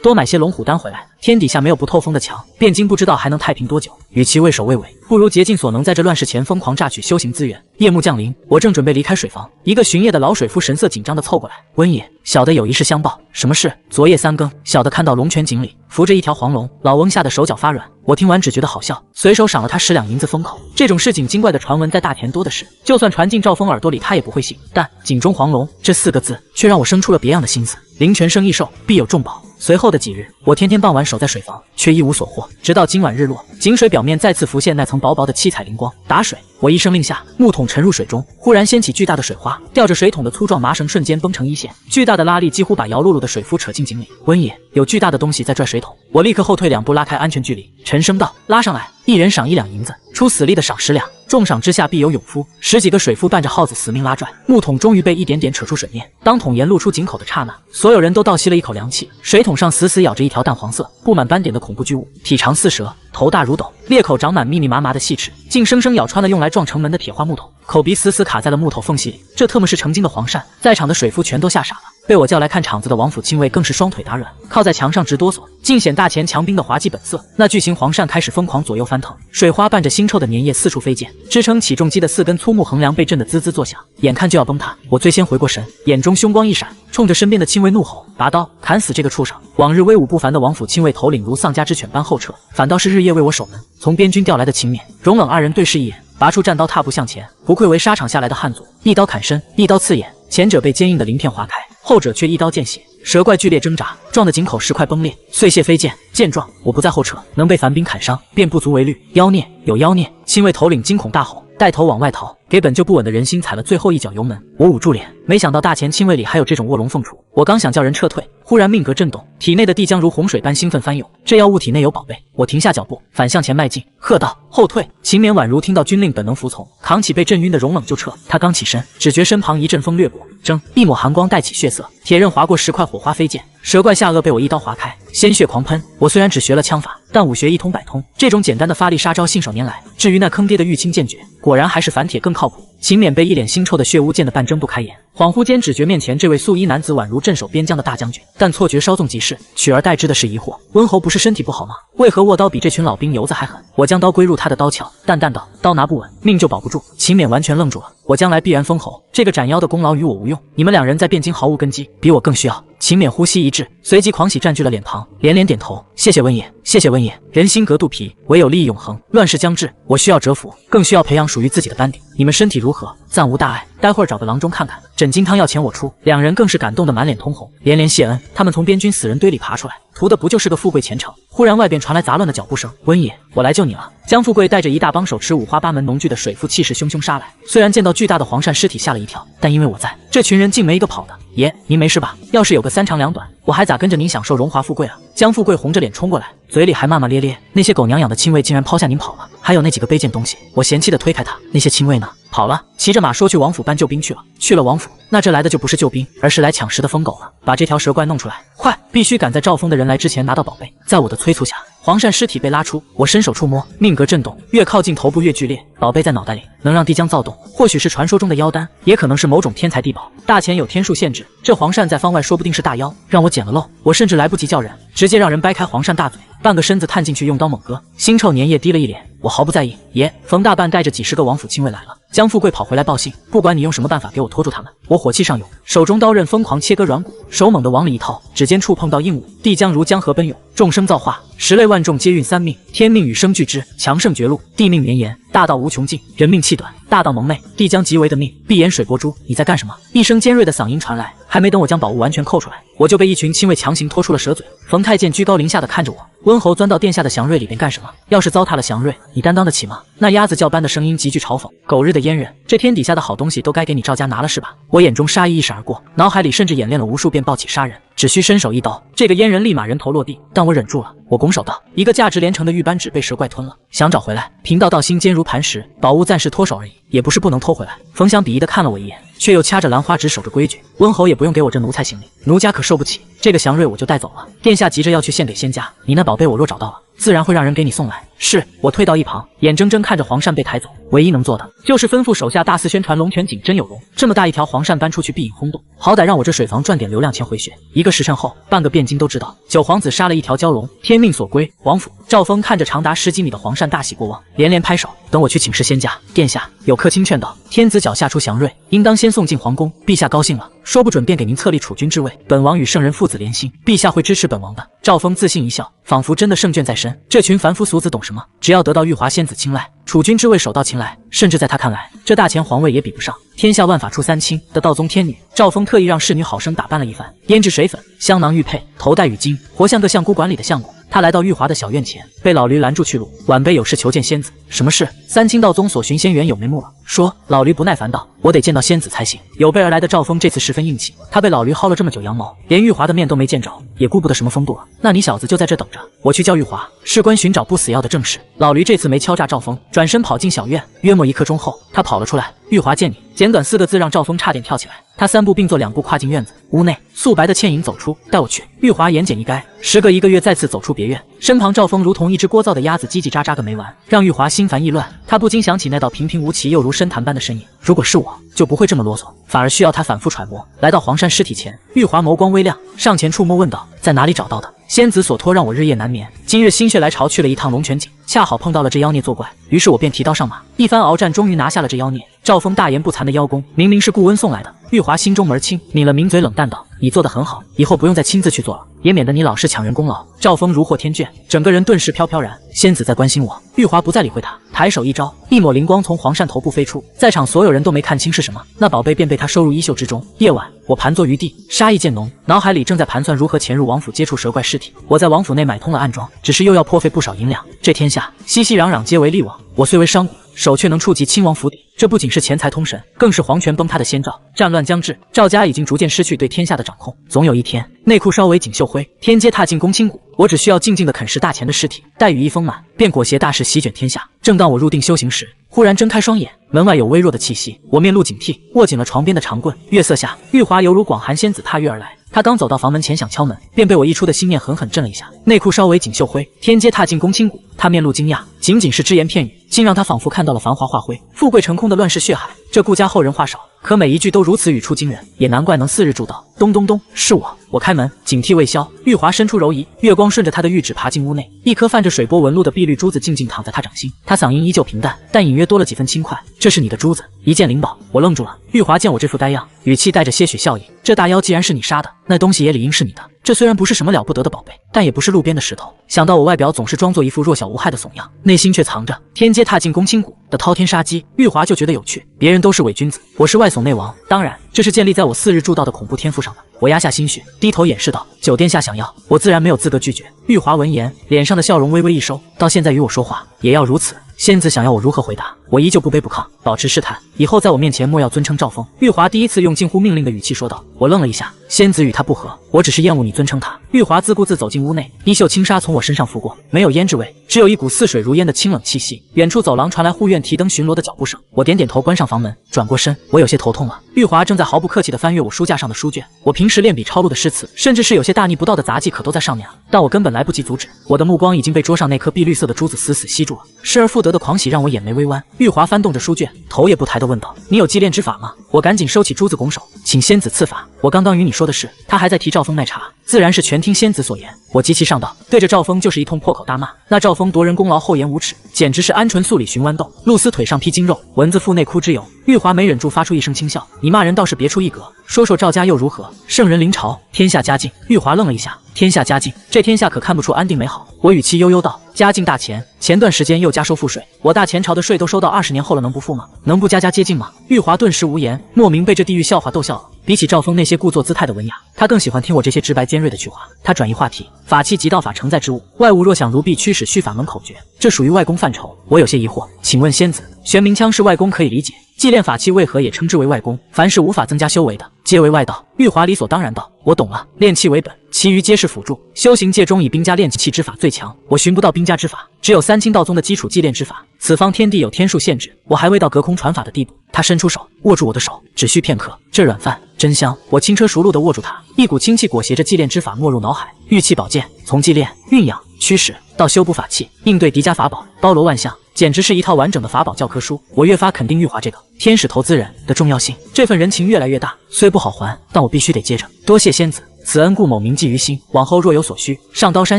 多买些龙虎丹回来。天底下没有不透风的墙，汴京不知道还能太平多久。与其畏首畏尾，不如竭尽所能在这乱世前疯狂榨取修行资源。夜幕降临，我正准备离开水房，一个巡夜的老水夫神色紧张地凑过来：温爷，小的有一事相报。什么事？昨夜3更，小的看到龙泉井里浮着一条黄龙，老翁吓得手脚发软。我听完只觉得好笑，随手赏了他10两银子封口。这种市井精怪的传闻在大田多的是，就算传进赵峰耳朵里，他也不会信。但井中黄龙这4个字，却让我生出了别样的心思。灵泉生异兽，必有重宝。随后的几日，我天天傍晚守在水房，却一无所获。直到今晚日落，井水表面再次浮现那层薄薄的七彩灵光。打水！我一声令下，木桶沉入水中，忽然掀起巨大的水花，吊着水桶的粗壮麻绳瞬间绷成一线，巨大的拉力几乎把摇碌碌的水夫扯进井里。温爷，有巨大的东西在拽水桶。我立刻后退2步，拉开安全距离，沉声道：拉上来，一人赏1两银子，出死力的赏10两，重赏之下必有勇夫。10几个水夫伴着耗子死命拉拽，木桶终于被一点点扯出水面。当桶沿露出井口的刹那，所有人都倒吸了一口凉气。水桶上死死咬着一条淡黄色、布满斑点的恐怖巨物，体长似蛇，头大如斗，裂口长满密密麻麻的细齿，竟生生咬穿了用来撞城门的铁花木头，口鼻死死卡在了木头缝隙里。这特么是成精的黄鳝！在场的水夫全都吓傻了。被我叫来看场子的王府亲卫更是双腿打软，靠在墙上直哆嗦，尽显大前强兵的滑稽本色。那巨型黄鳝开始疯狂左右翻腾，水花伴着腥臭的粘液四处飞溅，支撑起重机的4根粗木横梁被震得滋滋作响，眼看就要崩塌。我最先回过神，眼中凶光一闪，冲着身边的亲卫怒吼：拔刀砍死这个畜生！往日威武不凡的王府亲卫头领如丧家之犬般后撤，反倒是日夜为我守门。从边军调来的秦勉、荣冷2人对视一眼，拔出战刀踏步向前，不愧为沙场下来的汉族，一刀砍身，一刀刺眼。前者被坚硬的鳞片划开，后者却一刀见血。蛇怪剧烈挣扎，撞得井口石块崩裂，碎屑飞溅。见状，我不再后撤，能被凡兵砍伤，便不足为虑。妖孽，有妖孽！亲卫头领惊恐大吼，带头往外逃，给本就不稳的人心踩了最后一脚油门。我捂住脸，没想到大前亲卫里还有这种卧龙凤雏。我刚想叫人撤退，忽然命格震动，体内的地浆如洪水般兴奋翻涌。这妖物体内有宝贝，我停下脚步，反向前迈进，喝道：后退！秦勉宛如听到军令，本能服从，扛起被震晕的容冷就撤。他刚起身，只觉身旁一阵风掠过，蒸，一抹寒光带起血色，铁刃划过石块，火花飞溅，蛇怪下颚被我一刀划开，鲜血狂喷。我虽然只学了枪法，但武学一通百通，这种简单的发力杀招信手拈来。至于那坑爹的玉清剑诀，果然还是反铁更靠谱。秦勉被一脸腥臭的血污溅得半睁不开眼，恍惚间只觉面前这位素衣男子宛如镇守边疆的大将军，但错觉稍纵即逝，取而代之的是疑惑：温侯不是身体不好吗？为何握刀比这群老兵油子还狠？我将刀归入他的刀鞘，淡淡道：刀拿不稳，命就保不住。秦勉完全愣住了，我将来必然封侯，这个斩妖的功劳与我无用，你们2人在汴京毫无根基，比我更需要。勤勉呼吸一致，随即狂喜占据了脸庞，连连点头。谢谢温爷，谢谢温爷。人心隔肚皮，唯有利益永恒。乱世将至，我需要蛰伏，更需要培养属于自己的班底。你们身体如何？暂无大碍，待会儿找个郎中看看。枕金汤要钱我出。两人更是感动得满脸通红，连连谢恩。他们从边军死人堆里爬出来，图的不就是个富贵前程？忽然外边传来杂乱的脚步声，温爷，我来救你了。江富贵带着一大帮手持五花八门农具的水夫气势汹汹杀来。虽然见到巨大的黄鳝尸体吓了一跳，但因为我在，这群人竟没一个跑的。爷，您没事吧？要是有个三长两短，我还咋跟着您享受荣华富贵啊？江富贵红着脸冲过来，嘴里还骂骂咧咧。那些狗娘养的亲卫竟然抛下您跑了，还有那几个卑贱东西。我嫌弃的推开他，那些亲卫呢？跑了，骑着马说去王府搬救兵去了。去了王府，那这来的就不是救兵，而是来抢食的疯狗了。把这条蛇怪弄出来，快！必须赶在赵峰的人来之前拿到宝贝。在我的催促下，黄鳝尸体被拉出，我伸手触摸，命格震动，越靠近头部越剧烈。宝贝在脑袋里，能让帝江躁动，或许是传说中的妖丹，也可能是某种天才地宝。大钱有天数限制，这黄鳝在方外说不定是大妖，让我捡了漏。我甚至来不及叫人，直接让人掰开黄鳝大嘴，半个身子探进去，用刀猛割。腥臭粘液滴了一脸，我毫不在意。爷，冯大半带着几十个王府亲卫来了。江富贵跑回来报信，不管你用什么办法给我拖住他们。我火气上涌，手中刀刃疯狂切割软骨，手猛地往里一掏，指尖触碰到硬物，帝江如江河奔涌，众生造化，十类万众皆运三命，天命与生俱之，强盛绝路，地命绵延，大道无穷尽，人命气短，大道蒙昧，帝江极为的命。闭眼水波珠，你在干什么？一声尖锐的嗓音传来，还没等我将宝物完全扣出来，我就被一群亲卫强行拖出了蛇嘴。冯太监居高临下的看着我，温侯钻到殿下的祥瑞里边干什么？要是糟蹋了祥瑞，你担当得起吗？那鸭子叫般的声音极具嘲讽，狗日的阉人，这天底下的好东西都该给你赵家拿了是吧？我眼中杀意一闪而过，脑海里甚至演练了无数遍暴起杀人，只需伸手一刀，这个阉人立马人头落地。但我忍住了，我拱手道：一个价值连城的玉扳指被蛇怪吞了，想找回来，贫道道心坚如磐石，宝物暂时脱手而已，也不是不能偷回来。冯祥鄙夷的看了我一眼，却又掐着兰花指守着规矩。温侯也不用给我这奴才行礼，奴家可受不起。这个祥瑞我就带走了，殿下急着要去献给仙家，你那宝贝我若找到了，自然会让人给你送来。是，我退到一旁，眼睁睁看着黄鳝被抬走，唯一能做的就是吩咐手下大肆宣传龙泉井真有龙，这么大一条黄鳝搬出去必引轰动，好歹让我这水房赚点流量钱回血。一个时辰后，半个汴京都知道九皇子杀了一条蛟龙，天命所归，王府。赵峰看着长达10几米的黄鳝大喜过望，连连拍手，等我去请示仙家。殿下，有客卿劝道，天子脚下出祥瑞，应当先送进皇宫，陛下高兴了，说不准便给您册立储君之位。本王与圣人父子连心，陛下会支持本王的。赵峰自信一笑，仿佛真的胜券在身。这群凡夫俗子懂什么？只要得到玉华仙子青睐，储君之位手到擒来，甚至在他看来，这大前皇位也比不上天下万法出三清的道宗天女。赵峰特意让侍女好生打扮了一番，胭脂水粉，香囊玉佩，头戴羽巾，活像个相姑馆里的相公。他来到玉华的小院前，被老驴拦住去路。晚辈有事求见仙子。什么事？三清道宗所寻仙缘有眉目了。说。老驴不耐烦道：我得见到仙子才行。有备而来的赵峰这次十分硬气，他被老驴薅了这么久羊毛，连玉华的面都没见着，也顾不得什么风度了。那你小子就在这等着，我去叫玉华，事关寻找不死药的正事。老驴这次没敲诈赵峰，转身跑进小院。约莫1刻钟后，他跑了出来。玉华见你。简短4个字让赵峰差点跳起来。他3步并作2步跨进院子，屋内素白的倩影走出，带我去。玉华言简意赅。时隔1个月再次走出别院，身旁赵峰如同一只聒噪的鸭子，叽叽喳喳个没完，让玉华心烦意乱。他不禁想起那道平平无奇又如深潭般的身影，如果是我，就不会这么啰嗦，反而需要他反复揣摩。来到黄鳝尸体前，玉华眸光微亮，上前触摸问道：在哪里找到的？仙子所托让我日夜难眠，今日心血来潮去了一趟龙泉井，恰好碰到了这妖孽作怪，于是我便提刀上马，一番鏖战，终于拿下了这妖孽。赵峰大言不惭的邀功，明明是顾温送来的。玉华心中门清，抿了抿嘴，冷淡道：你做得很好，以后不用再亲自去做了，也免得你老是抢人功劳。赵峰如获天眷，整个人顿时飘飘然。仙子在关心我。玉华不再理会他，抬手一招，一抹灵光从黄鳝头部飞出，在场所有人都没看清是什么，那宝贝便被他收入衣袖之中。夜晚，我盘坐于地，杀意渐浓，脑海里正在盘算如何潜入王府接触蛇怪尸体。我在王府内买通了暗桩，只是又要破费不少银两。这天下熙熙攘攘皆为利往，我虽为商贾，手却能触及亲王府邸，这不仅是钱财通神，更是皇权崩塌的先兆。战乱将至，赵家已经逐渐失去对天下的掌控。总有一天，内裤稍微锦绣灰，天阶踏进公卿谷，我只需要静静地啃食大钱的尸体，待羽翼丰满，便裹挟大势席卷天下。正当我入定修行时，忽然睁开双眼，门外有微弱的气息，我面露警惕，握紧了床边的长棍。月色下，玉华犹如广寒仙子踏月而来。他刚走到房门前想敲门，便被我一出的心念狠狠震了一下。内裤稍微锦绣灰，天阶踏进公卿谷。他面露惊讶，仅仅是只言片语，竟让他仿佛看到了繁华化灰、富贵成空的乱世血海。这顾家后人话少，可每一句都如此语出惊人，也难怪能4日铸道。咚咚咚，是我开门，警惕未消。玉华伸出柔仪，月光顺着他的玉指爬进屋内，一颗泛着水波纹路的碧绿珠子静静躺在他掌心。他嗓音依旧平淡，但隐约多了几分轻快。这是你的珠子，一件灵宝。我愣住了。玉华见我这副呆样，语气带着些许笑意。这大妖既然是你杀的，那东西也理应是你的。这虽然不是什么了不得的宝贝，但也不是路边的石头。想到我外表总是装作一副弱小无害的怂样，内心却藏着天阶踏进宫青谷的滔天杀机，玉华就觉得有趣。别人都是伪君子，我是外怂内王，当然这是建立在我4日铸道的恐怖天赋上的。我压下心绪，低头掩饰道：“九殿下想要，我自然没有资格拒绝。”玉华闻言，脸上的笑容微微一收，到现在与我说话也要如此。仙子想要我如何回答，我依旧不卑不亢，保持试探。以后在我面前莫要尊称赵峰。玉华第一次用近乎命令的语气说道。我愣了一下，仙子与他不和，我只是厌恶你尊称他。玉华自顾自走进屋内，衣袖轻纱从我身上拂过，没有胭脂味，只有一股似水如烟的清冷气息。远处走廊传来护院提灯巡逻的脚步声，我点点头，关上房门，转过身，我有些头痛了。玉华正在毫不客气地翻阅我书架上的书卷，我平时练笔抄录的诗词，甚至是有些大逆不道的杂技，可都在上面了，但我根本来不及阻止。我的目光已经被桌上那颗碧绿色的珠子死死吸住了，失而复得的狂喜让我眼眉微弯。玉华翻动着书卷，头也不抬地问道：“你有祭炼之法吗？”我赶紧收起珠子，拱手：“请仙子赐法。”我刚刚与你说的是，他还在提赵峰卖茶，自然是全听仙子所言。我极其上道，对着赵峰就是一通破口大骂。那赵峰夺人功劳，厚颜无耻，简直是鹌鹑素里寻豌豆，露丝腿上披筋肉，蚊子腹内枯枝油。玉华没忍住发出一声轻笑：“你骂人倒是别出一格，说说赵家又如何？圣人临朝，天下佳境。”玉华愣了一下，天下佳境，这天下可看不出安定美好。我语气悠悠道：“佳境大钱，前段时间又加收赋税，我大前朝的税都收到20年后了，能不付吗？能不加接近吗？”玉华顿时无言，莫名被这地狱笑话逗笑了。比起赵峰那些故作姿态的文雅，他更喜欢听我这些直白尖锐的去话。他转移话题：“法器即道法承载之物，外物若想如必驱使虚法门口诀，这属于外功范畴。”我有些疑惑，请问仙子，玄冥枪是外功可以理解，祭炼法器为何也称之为外功？凡是无法增加修为的，皆为外道。玉华理所当然道：“我懂了，炼器为本，其余皆是辅助。修行界中以兵家炼器之法最强，我寻不到兵家之法，只有三清道宗的基础祭炼之法。此方天地有天数限制，我还未到隔空传法的地步。”他伸出手，握住我的手，只需片刻，这软饭真香。我轻车熟路地握住它，一股清气裹挟着祭炼之法没入脑海。玉器宝剑，从祭炼、酝养、驱使到修补法器，应对敌家法宝，包罗万象，简直是一套完整的法宝教科书。我越发肯定玉华这个天使投资人的重要性，这份人情越来越大，虽不好还，但我必须得接着。多谢仙子，此恩顾某铭记于心，往后若有所需，上刀山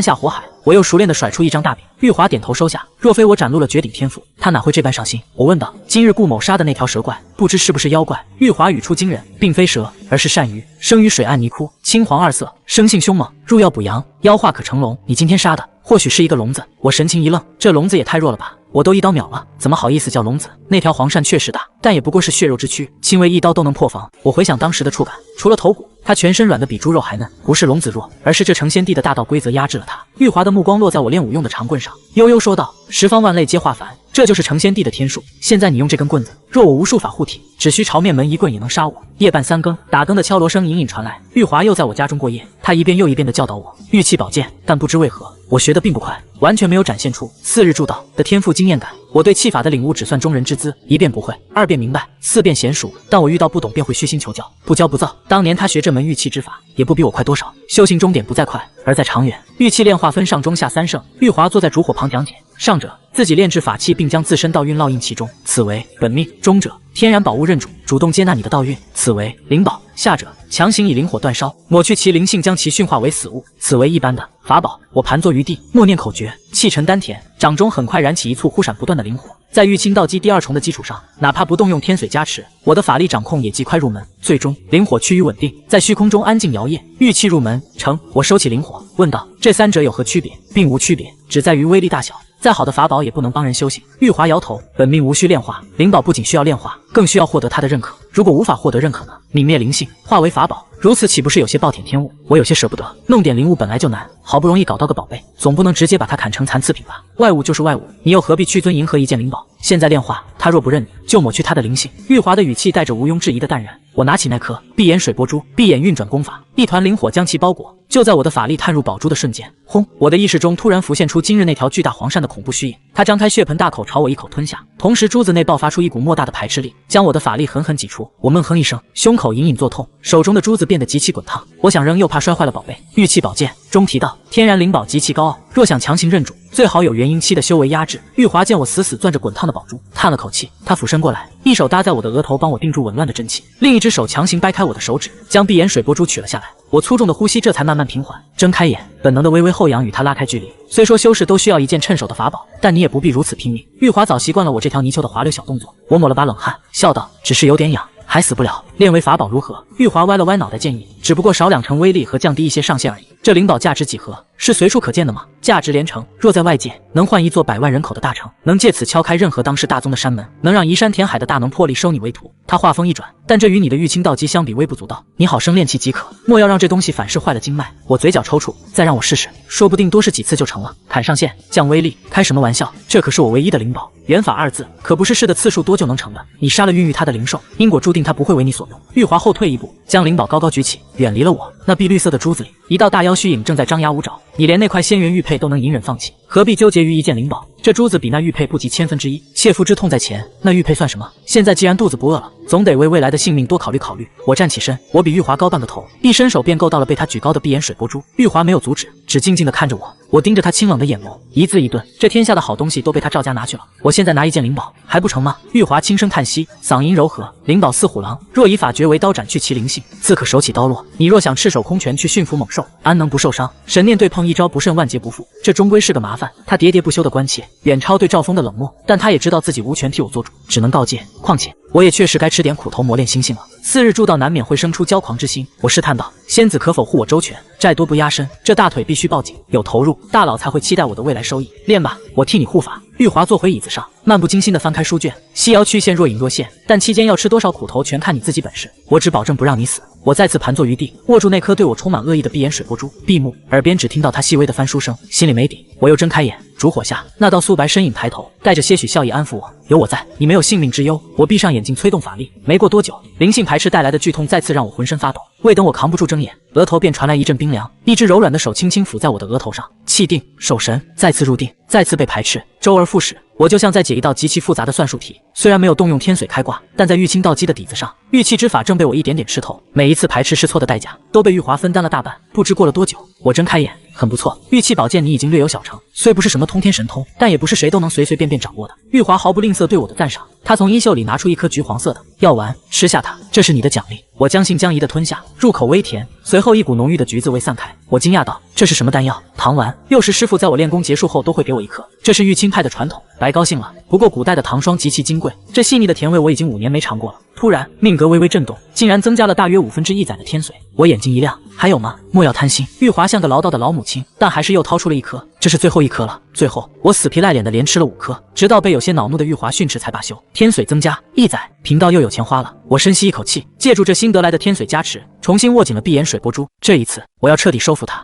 下火海。我又熟练地甩出一张大饼，玉华点头收下。若非我展露了绝顶天赋，他哪会这般上心？我问道：“今日顾某杀的那条蛇怪，不知是不是妖怪？”玉华语出惊人，并非蛇，而是鳝鱼，生于水岸泥窟，青黄二色，生性凶猛，入药补阳，妖化可成龙。你今天杀的或许是一个聋子。我神情一愣，这聋子也太弱了吧，我都一刀秒了，怎么好意思叫聋子？那条黄鳝确实大，但也不过是血肉之躯，轻微一刀都能破防。我回想当时的触感，除了头骨，他全身软得比猪肉还嫩，不是聋子弱，而是这成仙帝的大道规则压制了他。玉华的目光落在我练武用的长棍上，悠悠说道：“十方万类皆化凡，这就是成仙帝的天数。现在你用这根棍子，若我无术法护体，只需朝面门一棍也能杀我。”夜半3更，打更的敲锣声隐隐传来。玉华又在我家中过夜，他一遍又一遍地教导我玉器宝剑，但不知为何，我学得并不快，完全没有展现出4日铸道的天赋经验感。我对器法的领悟只算中人之资，一遍不会，二遍明白，四遍娴熟，但我遇到不懂便会虚心求教，不骄不躁。当年他学这门玉器之法，也不比我快多少，修行终点不在快，而在长远。玉器炼化分上中下3圣，玉华坐在烛火旁讲解：上者自己炼制法器，并将自身道运烙印其中，此为本命；中者天然宝物认主，主动接纳你的道运，此为灵宝；下者强行以灵火煅烧，抹去其灵性，将其驯化为死物，此为一般的法宝。我盘坐于地，默念口诀，气沉丹田，掌中很快燃起一簇忽闪不断的灵火。在玉清道基第2重的基础上，哪怕不动用天髓加持，我的法力掌控也极快入门。最终灵火趋于稳定，在虚空中安静摇曳，玉器入门成。我收起灵火，问道：这3者有何区别？并无区别，只在于威力大小。再好的法宝也不能帮人修行。玉华摇头，本命无需炼化，灵宝不仅需要炼化，更需要获得他的认可。如果无法获得认可呢？泯灭灵性，化为法宝，如此岂不是有些暴殄天物？我有些舍不得，弄点灵物本来就难，好不容易搞到个宝贝，总不能直接把它砍成残次品吧？外物就是外物，你又何必去尊迎合一件灵宝？现在炼化，他若不认你，就抹去他的灵性。玉华的语气带着毋庸置疑的淡然。我拿起那颗闭眼水波珠，闭眼运转功法，一团灵火将其包裹。就在我的法力探入宝珠的瞬间，轰！我的意识中突然浮现出今日那条巨大黄鳝的恐怖虚影，它张开血盆大口朝我一口吞下，同时珠子内爆发出一股莫大的排斥力，将我的法力狠狠挤出。我闷哼一声，胸口隐隐作痛，手中的珠子变得极其滚烫。我想扔，又怕摔坏了宝贝。玉器宝剑中提到，天然灵宝极其高傲，若想强行认主，最好有元婴期的修为压制。玉华见我死死攥着滚烫的宝珠，叹了口气，他俯身过来，一手搭在我的额头，帮我定住紊乱的真气，另一只手强行掰开我的手指，将闭眼水波珠取了下来。我粗重的呼吸这才慢慢平缓，睁开眼，本能的微微后仰，与他拉开距离。虽说修士都需要一件趁手的法宝，但你也不必如此拼命。玉华早习惯了我这条泥鳅的滑溜小动作，我抹了把冷汗，笑道：“只是有点痒。”还死不了，炼为法宝如何？玉华歪了歪脑袋，建议只不过少2成威力和降低一些上限而已。这灵宝价值几何？是随处可见的吗？价值连城，若在外界，能换一座100万人口的大城，能借此敲开任何当世大宗的山门，能让移山填海的大能破例收你为徒。他话锋一转，但这与你的玉清道基相比微不足道，你好生练气即可，莫要让这东西反噬坏了经脉。我嘴角抽搐，再让我试试，说不定多试几次就成了。砍上限，降威力，开什么玩笑？这可是我唯一的灵宝。元法2字，可不是试的次数多就能成的。你杀了孕育他的灵兽，因果注定他不会为你所用。玉华后退一步，将灵宝高高举起，远离了我。那碧绿色的珠子里，一道大妖虚影正在张牙舞爪。你连那块仙元玉佩都能隐忍放弃，何必纠结于一件灵宝？这珠子比那玉佩不及1/1000，切肤之痛在前，那玉佩算什么？现在既然肚子不饿了，总得为未来的性命多考虑考虑。我站起身，我比玉华高半个头，一伸手便够到了被他举高的闭眼水波珠。玉华没有阻止，只静静地看着我。我盯着他清冷的眼眸，一字一顿，这天下的好东西都被他赵家拿去了，我现在拿一件灵宝还不成吗？玉华轻声叹息，嗓音柔和：“灵宝似虎狼，若以法诀为刀斩去其灵性，自可手起刀落。你若想赤手空拳去驯服猛兽，安能不受伤？神念对碰一招不慎，万劫不复，这终归是个麻烦。”他喋喋不休的关切，远超对赵峰的冷漠，但他也知道自己无权替我做主，只能告诫。况且我也确实该吃点苦头磨练心性了。4日铸道难免会生出骄狂之心，我试探道：“仙子可否护我周全？债多不压身，这大腿必须抱紧，有投入，大佬才会期待我的未来收益。练吧，我替你护法。”玉华坐回椅子上，漫不经心地翻开书卷。西瑶曲线若隐若现，但期间要吃多少苦头，全看你自己本事。我只保证不让你死。我再次盘坐于地，握住那颗对我充满恶意的闭眼水波珠，闭目，耳边只听到他细微的翻书声，心里没底。我又睁开眼，烛火下那道素白身影抬头，带着些许笑意安抚我：“有我在，你没有性命之忧。”我闭上眼睛，催动法力。没过多久，灵性排斥带来的剧痛再次让我浑身发抖。未等我扛不住睁眼，额头便传来一阵冰凉，一只柔软的手轻轻抚在我的额头上。气定，守神，再次入定，再次被排斥，周而复始。我就像在解一道极其复杂的算术题，虽然没有动用天髓开挂，但在玉清道基的底子上，玉气之法正被我一点点吃透。每一次排斥试错的代价，都被玉华分担了大半。不知过了多久，我睁开眼，很不错，玉气宝剑你已经略有小成，虽不是什么通天神通，但也不是谁都能随随便便掌握的。玉华毫不吝啬对我的赞赏，他从衣袖里拿出一颗橘黄色的药丸，吃下它，这是你的奖励。我将信将疑地吞下，入口微甜，随后一股浓郁的橘子味散开。我惊讶道：“这是什么丹药？”糖丸，幼时师傅在我练功结束后都会给我一颗，这是玉清派的传统。白高兴了，不过古代的糖霜极其金贵，这细腻的甜味我已经5年没尝过了。突然命格微微震动，竟然增加了大约1/5载的天髓。我眼睛一亮，还有吗？莫要贪心。玉华像个唠叨的老母亲，但还是又掏出了一颗，这是最后一颗了。最后我死皮赖脸的连吃了5颗，直到被有些恼怒的玉华训斥才罢休。天髓增加1载，贫道又有钱花了。我深吸一口气，借助这新得来的天髓加持，重新握紧了闭眼水波珠。这一次我要彻底收服他。